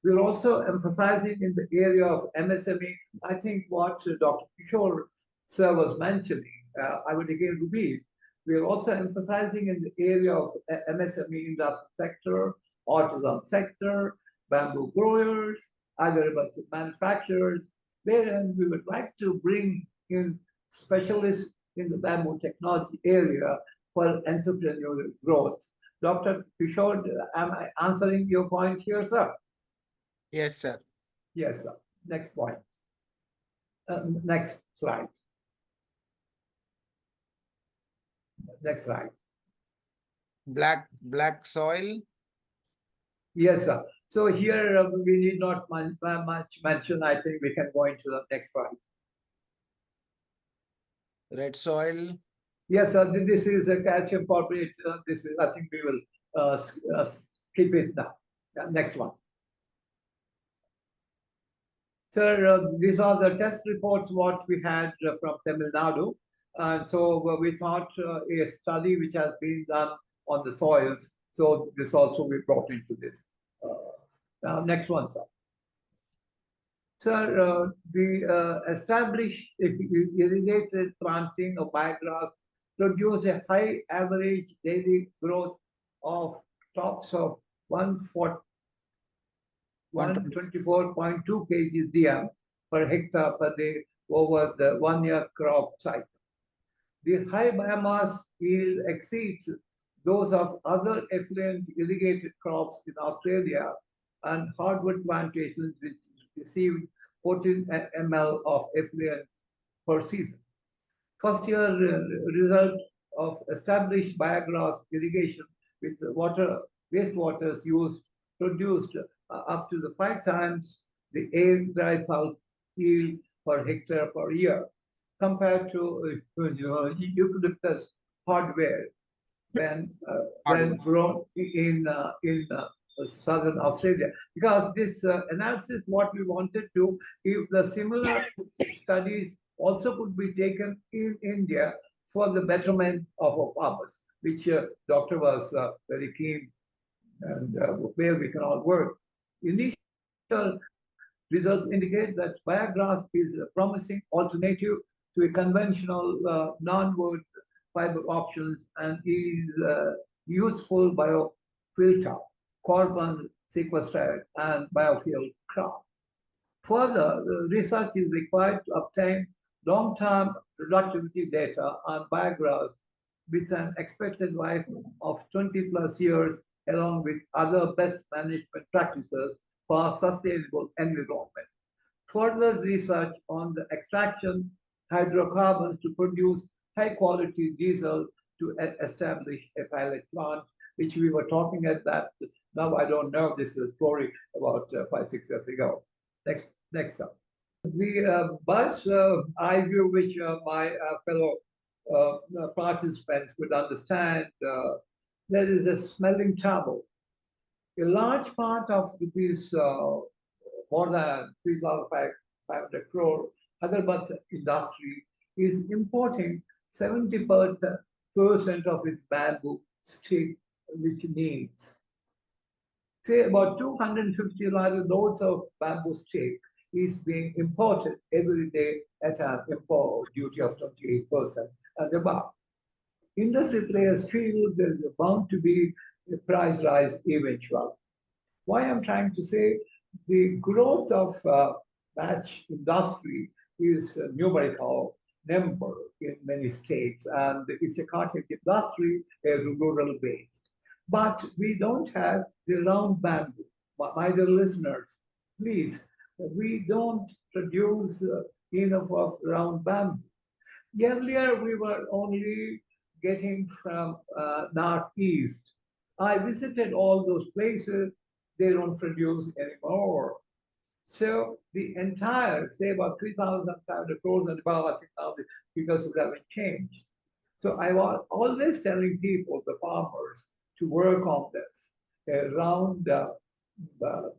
We're also emphasizing in the area of MSME. I think what Dr. Kishore sir was mentioning, I would again repeat. We're also emphasizing in the area of MSME industrial sector, artisan sector, bamboo growers, agricultural manufacturers, wherein we would like to bring in specialists in the bamboo technology area for entrepreneurial growth. Dr. Kishore, am I answering your point here, sir? Yes, sir. Yes, sir. Next point. Next slide. Next slide. Black soil. Yes, sir. So here we need not much mention. I think we can go into the next slide. Red soil. Yes, sir. This is a calcium carbonate. This is. I think we will skip it now. Next one. Sir, these are the test reports what we had from Tamil Nadu. And so we thought a study which has been done on the soils. So this also we brought into this. Now, next one, sir. Sir, the established irrigated planting of biograss produced a high average daily growth of tops of 124.2 kg DM per hectare per day over the 1 year crop cycle. The high biomass yield exceeds those of other effluent irrigated crops in Australia and hardwood plantations which received 14 ml of effluent per season. First year result of established biograss irrigation with wastewaters used produced up to the 5 times the dry pulp yield per hectare per year, compared to eucalyptus hardware when grown in southern Australia. Because this analysis, what we wanted to, if the similar studies also could be taken in India for the betterment of our farmers, which doctor was very keen and where we can all work. Initial results indicate that biograss is a promising alternative to a conventional non-wood fiber options and is useful biofilter, carbon sequestered, and biofuel crop. Further, research is required to obtain long-term productivity data on biograss with an expected life of 20 plus years, along with other best management practices for sustainable environment. Further research on the extraction hydrocarbons to produce high quality diesel to establish a pilot plant, which we were talking at that. Now I don't know. This is a story about 5, 6 years ago. Next up. The bird's eye view, which my fellow participants could understand, there is a smelling trouble. A large part of this more than 3,500 crore agriculture industry is importing 70% of its bamboo stick, which needs. Say about 250 loads of bamboo stick is being imported every day at an import duty of 28% and above. Industry players feel there's bound to be a price rise eventually. Why I'm trying to say the growth of match industry is numerical number in many states, and it's a cottage industry, rural based. But we don't have the round bamboo. My dear listeners, please, we don't produce enough of round bamboo. Earlier, we were only getting from northeast. I visited all those places. They don't produce anymore. So the entire, say about 3,500 crores and above, I think now the figures would have changed. So I was always telling people, the farmers, to work on this around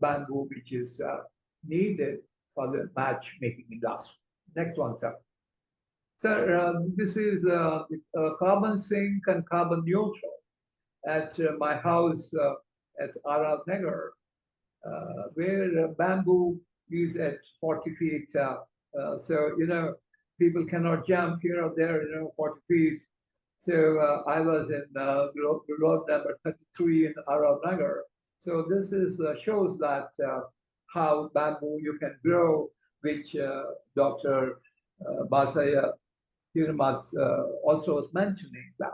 bamboo, which is needed for the matchmaking industry. Next one, sir. Sir, this is carbon sink and carbon neutral at my house at Arad Nagar, where bamboo is at 40 feet. So, people cannot jump here or there, 40 feet. So I was in road number 33 in Arad Nagar. So this is shows that how bamboo you can grow, which Dr. Basaiah also was mentioning that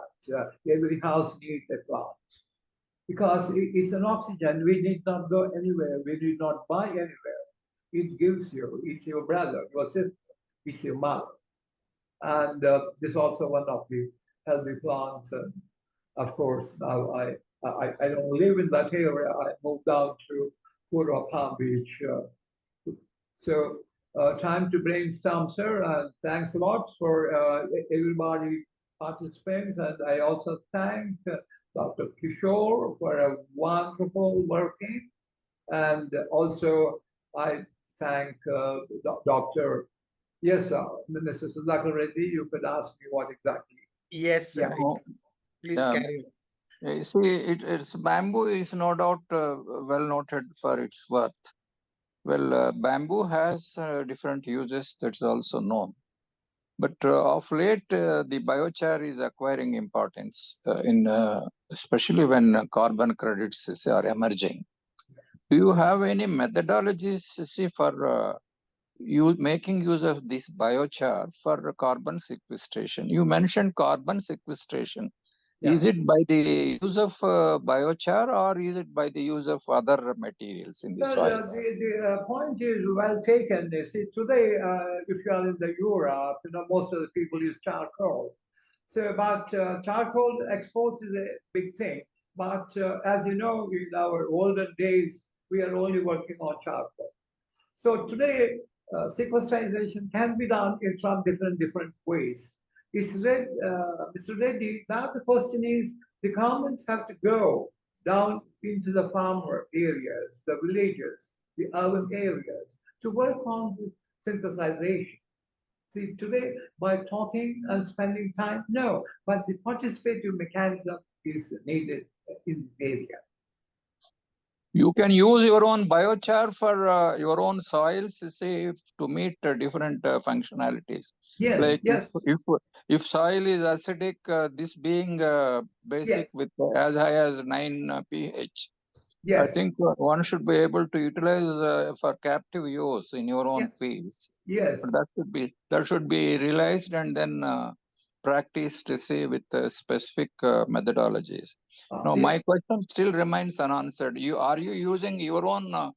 every house needs a plant because it's an oxygen. We need not go anywhere. We need not buy anywhere. It gives you. It's your brother, your sister. It's your mother. And this is also one of the healthy plants. And of course, now I don't live in that area. I moved down to Kura Palm Beach. So time to brainstorm, sir. And thanks a lot for everybody participating. And I also thank Dr. Kishore for a wonderful working. And also I thank Dr. Yes, sir. Mr. Sudhakar Reddy, you could ask me what exactly. Yes, sir. Yeah. Please carry on. You see, it's bamboo is no doubt well noted for its worth. Well, bamboo has different uses, that's also known. But of late, the biochar is acquiring importance, especially when carbon credits are emerging. Do you have any methodologies for making use of this biochar for carbon sequestration? You mentioned carbon sequestration. Yeah. Is it by the use of biochar or is it by the use of other materials in the soil? The point is well taken. See, today, if you are in the Europe, most of the people use charcoal. So, but charcoal exports is a big thing. But as you know, in our olden days, we are only working on charcoal. So today, sequestration can be done in some different ways. Mr. Reddy, now the question is, the governments have to go down into the farmer areas, the villages, the urban areas, to work on the synthesization. See, today, by talking and spending time, no, but the participative mechanism is needed in the area. You can use your own biochar for your own soils, say, to meet different functionalities. Yes, Like yes, if soil is acidic, this being basic yes, with as high as 9 pH, I yes, think one should be able to utilize for captive use in your own yes, fields. yes. But that should be realized and then practiced, say, with specific methodologies. Now, Yeah, my question still remains unanswered. Are you using your own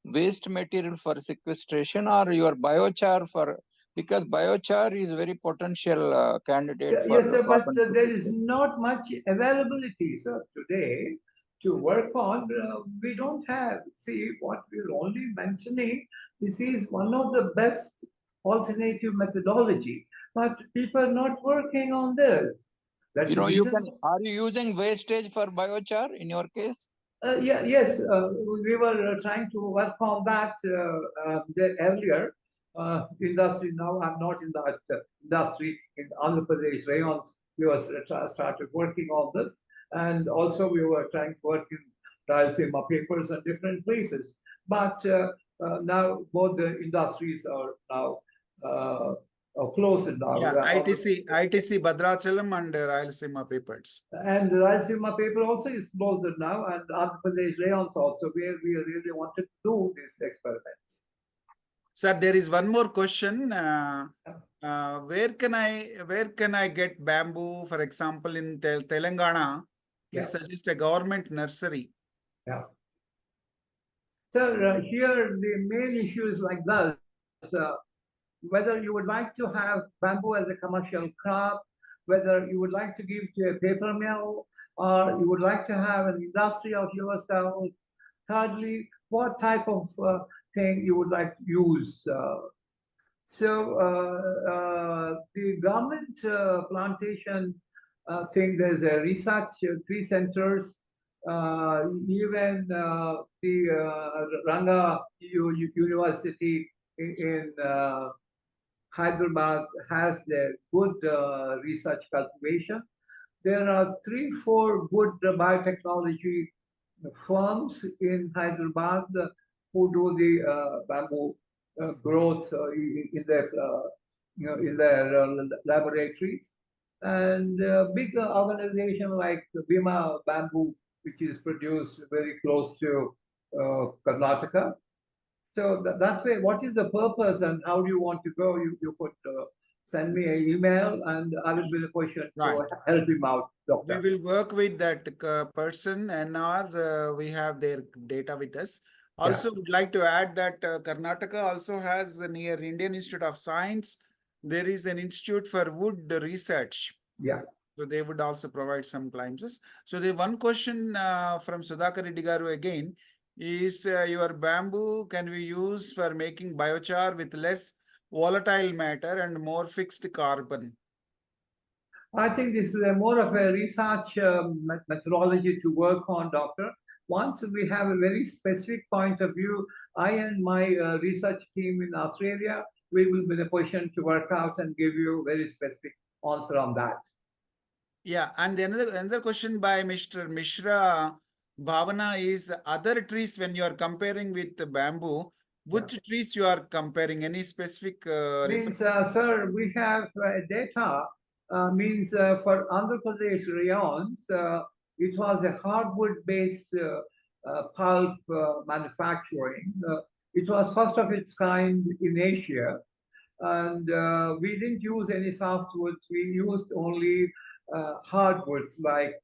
waste material for sequestration or your biochar for? Because biochar is very potential candidate for yes, sir, but carbon there is sequestration. not much availability, sir, today to work on. We don't have. See, what we're only mentioning, this is one of the best alternative methodology, but people are not working on this. That's You the know, you reason. can. Are you using wastage for biochar in your case? Yeah, yes, we were trying to work on that earlier. Industry now, I'm not in that industry in Andhra Pradesh rayons. We were started working on this, and also we were trying to work in Rayalaseema papers and different places. But now both the industries are now closed now. Yeah, ITC Bhadrachalam and Rayalaseema papers. And Rayalaseema paper also is closed now, and Andhra Pradesh rayons also, where we really wanted to do these experiments. Sir, there is one more question. Where can I get bamboo? For example, in Telangana, please Yeah. suggest a government nursery. Yeah. So here the main issue is like this. Whether you would like to have bamboo as a commercial crop, whether you would like to give to a paper mill, or you would like to have an industry of yourself. Thirdly, what type of thing you would like to use. The government plantation thing, there's a research, 3 centers, even the Ranga University in Hyderabad has a good research cultivation. There are 3, 4 good biotechnology firms in Hyderabad who do the bamboo growth in their laboratories, and big organization like Bima Bamboo, which is produced very close to Karnataka. So that way, what is the purpose and how do you want to go? You could send me an email and I will be in a position Right. to help him out, We doctor. will work with that person, NR. We have their data with us. Also, would like to add that Karnataka also has near Indian Institute of Science. There is an institute for wood research. Yeah. So they would also provide some glimpses. So the one question from Sudhakar Reddy garu again is your bamboo can we use for making biochar with less volatile matter and more fixed carbon? I think this is more of a research methodology to work on, doctor. Once we have a very specific point of view, I and my research team in Australia, we will be in a position to work out and give you a very specific answer on that. Yeah, and another question by Mr. Mishra Bhavana is other trees when you are comparing with the bamboo, which trees you are comparing? Any specific Means, reference? sir, we have data, means for Andhra Pradesh rayons, it was a hardwood-based pulp manufacturing. It was first of its kind in Asia, and we didn't use any softwoods. We used only hardwoods like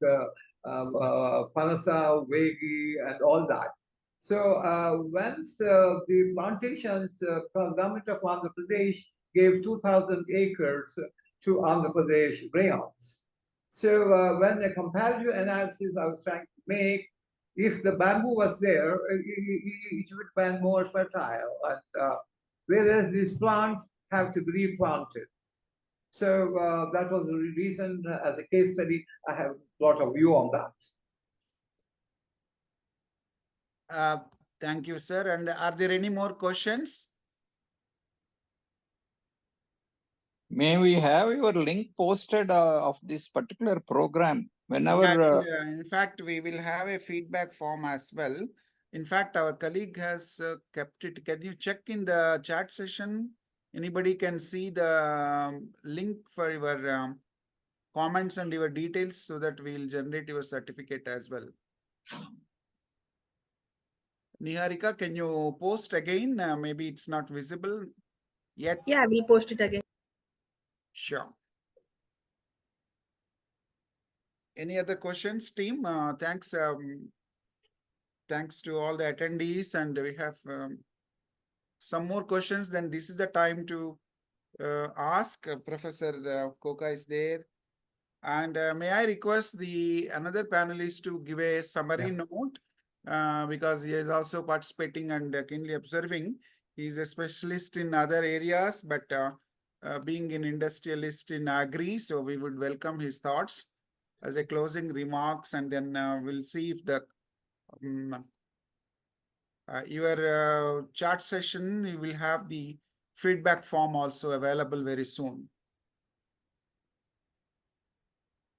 Panasa, Vegi, and all that. So once the plantations, government of Andhra Pradesh gave 2,000 acres to Andhra Pradesh rayons. So when the comparative analysis I was trying to make, if the bamboo was there, it would be more fertile, whereas these plants have to be replanted. So that was the reason, as a case study, I have a lot of view on that. Thank you, sir. And are there any more questions? May we have your link posted of this particular program whenever? Yeah, in fact, we will have a feedback form as well. In fact, our colleague has kept it. Can you check in the chat session? Anybody can see the link for your comments and your details so that we'll generate your certificate as well. Niharika, can you post again? Maybe it's not visible yet. Yeah, we'll post it again. Sure. Any other questions, team? Thanks. Thanks to all the attendees, and we have some more questions. Then this is the time to ask. Professor Koka is there. And may I request the another panelist to give a summary note because he is also participating and keenly observing. He is a specialist in other areas, but being an industrialist in agri, so we would welcome his thoughts as a closing remarks, and then we'll see if the your chat session, you will have the feedback form also available very soon.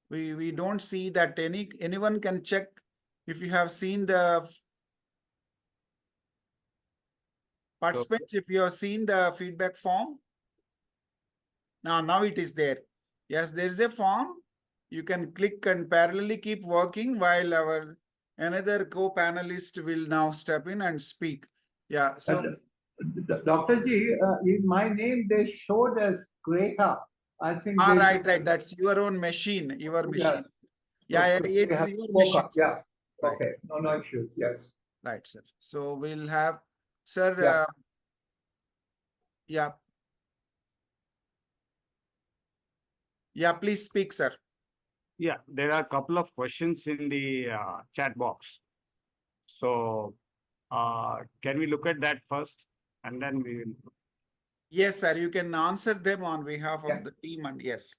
We don't see that anyone can check if you have seen the participants, if you have seen the feedback form. Now it is there. Yes, there is a form. You can click and parallelly keep working while our another co-panelist will now step in and speak. Yeah, so Dr. G, in my name they showed as Greta. I think right. That's your own machine, your machine. Yeah, it's your machine. Yeah. Right. Okay. No issues. Yes. Right, sir. So we'll have, sir. Yeah. Yeah, please speak, sir. Yeah, there are a couple of questions in the chat box. So can we look at that first and then we will. Yes, sir. You can answer them on behalf of the team, and yes.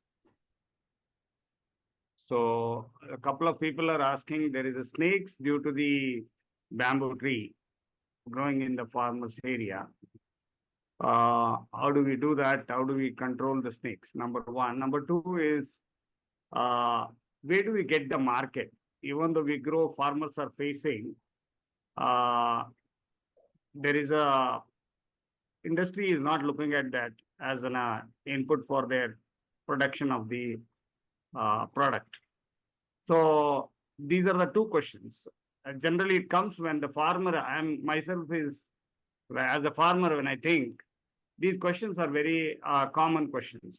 So a couple of people are asking, there is a snakes due to the bamboo tree growing in the farmer's area. How do we do that? How do we control the snakes? Number one. Number two is, where do we get the market? Even though we grow, farmers are facing, there is a industry is not looking at that as an input for their production of the product. So these are the two questions. Generally, it comes when the farmer, as a farmer, when I think, these questions are very common questions.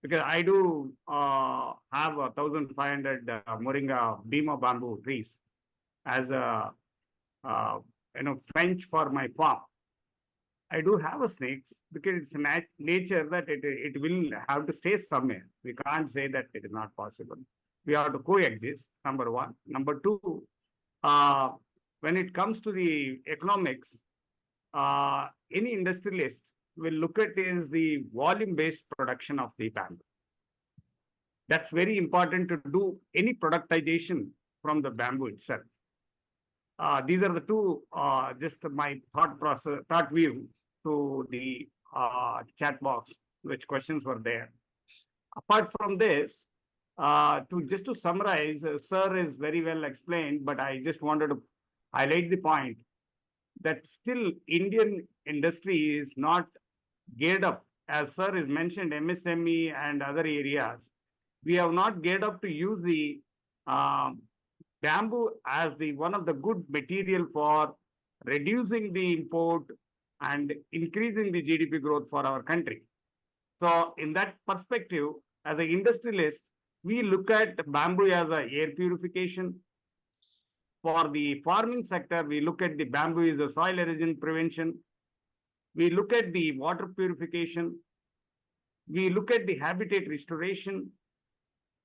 Because I do have 1,500 moringa bima bamboo trees as a fence for my farm. I do have a snakes because it's nature that it will have to stay somewhere. We can't say that it is not possible. We have to coexist, number one. Number two, when it comes to the economics, any industrialist will look at is the volume-based production of the bamboo. That's very important to do any productization from the bamboo itself. These are the two, just my thought view to the chat box, which questions were there. Apart from this, just to summarize, sir is very well explained, but I just wanted to highlight the point that still Indian industry is not geared up, as sir is mentioned, MSME and other areas. We have not geared up to use the bamboo as one of the good material for reducing the import and increasing the GDP growth for our country. So in that perspective, as an industrialist, we look at bamboo as a air purification. For the farming sector, we look at the bamboo as a soil erosion prevention. We look at the water purification. We look at the habitat restoration.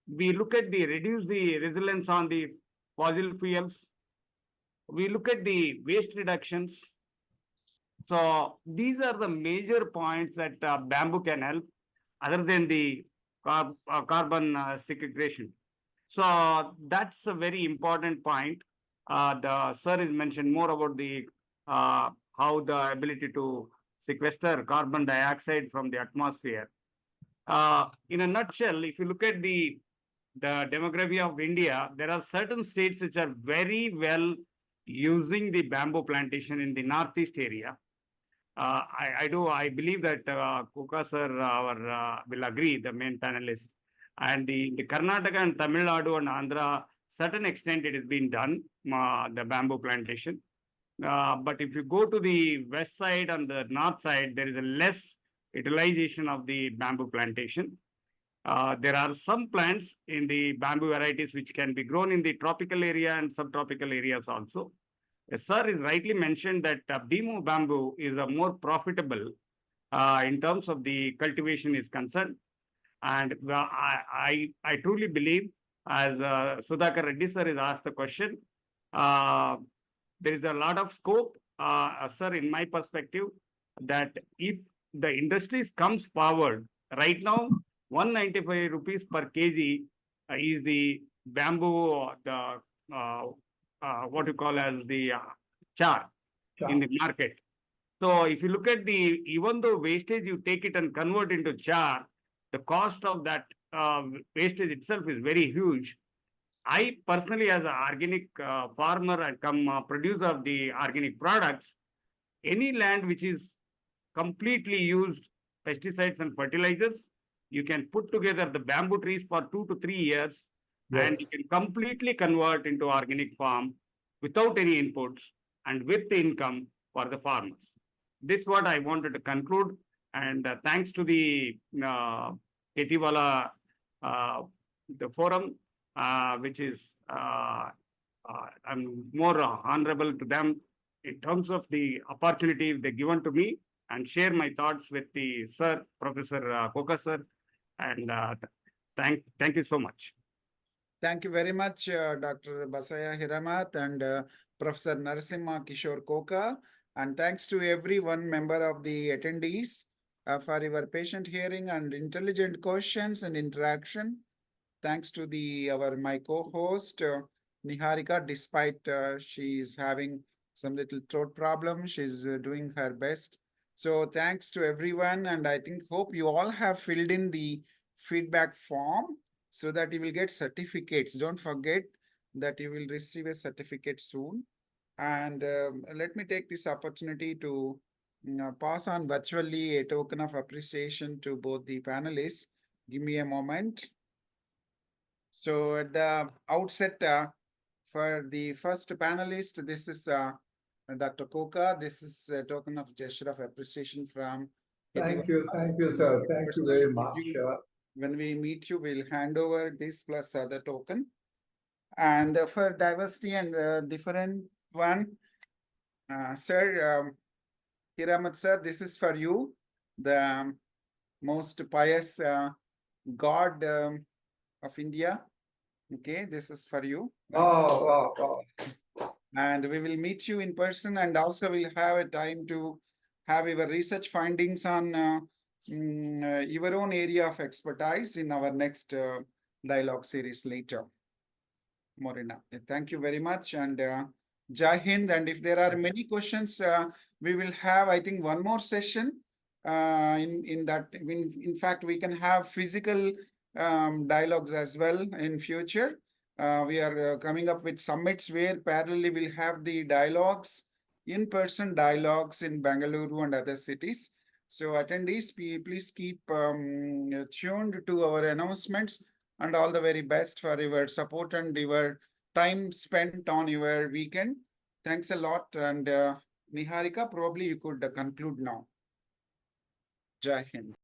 we look at the reduce the resilience on the fossil fuels. We look at the waste reductions. So these are the major points that bamboo can help, other than the carbon sequestration. So that's a very important point. The sir is mentioned more about the how the ability to sequester carbon dioxide from the atmosphere. In a nutshell, if you look at the demography of India, there are certain states which are very well using the bamboo plantation in the northeast area. I believe that Koka sir will agree, the main panelist. And the Karnataka and Tamil Nadu and Andhra, certain extent it has been done, the bamboo plantation. But if you go to the west side and the north side, there is a less utilization of the bamboo plantation. There are some plants in the bamboo varieties which can be grown in the tropical area and subtropical areas also. Sir is rightly mentioned that BMO bamboo is a more profitable in terms of the cultivation is concerned. And I truly believe, as Sudhakar Reddy sir is asked the question, there is a lot of scope, sir, in my perspective, that if the industries comes forward, right now, 195 rupees per kg is the bamboo, the what you call as the char in the market. So if you look at the, even though wastage, you take it and convert into char, the cost of that wastage itself is very huge. I personally, as an organic farmer and come producer of the organic products, any land which is completely used pesticides and fertilizers, you can put together the bamboo trees for 2 to 3 years, and you can completely convert into organic farm without any inputs and with the income for the farmers. This is what I wanted to conclude. And thanks to the KhetiValah, the forum, which is I'm more honorable to them in terms of the opportunity they given to me, and share my thoughts with the sir, Professor Koka sir, and thank you so much. Thank you very much, Dr. Basaiah Hiramat and Professor Narasimha Kishore Koka. And thanks to every one member of the attendees for your patient hearing and intelligent questions and interaction. Thanks to my co-host, Niharika, despite she is having some little throat problem, she's doing her best. So thanks to everyone, and I hope you all have filled in the feedback form so that you will get certificates. Don't forget that you will receive a certificate soon. And let me take this opportunity to pass on virtually a token of appreciation to both the panelists. Give me a moment. So at the outset, for the first panelist, this is Dr. Koka. This is a token of gesture of appreciation from Thank you, sir. Thank you very much. When we meet you, we'll hand over this plus other token. And for diversity and different one, sir, Hiramat sir, this is for you, the most pious god of India. Okay, this is for you. Oh. And we will meet you in person, and also we'll have a time to have your research findings on your own area of expertise in our next dialogue series later. Morina, thank you very much, and Jai Hind. And if there are many questions, we will have, I think, one more session. In fact, we can have physical dialogues as well in future. We are coming up with summits where parallelly we'll have the dialogues, in-person dialogues in Bangalore and other cities. So attendees, please keep tuned to our announcements, and all the very best for your support and your time spent on your weekend. Thanks a lot. And Niharika, probably you could conclude now. Jai Hind.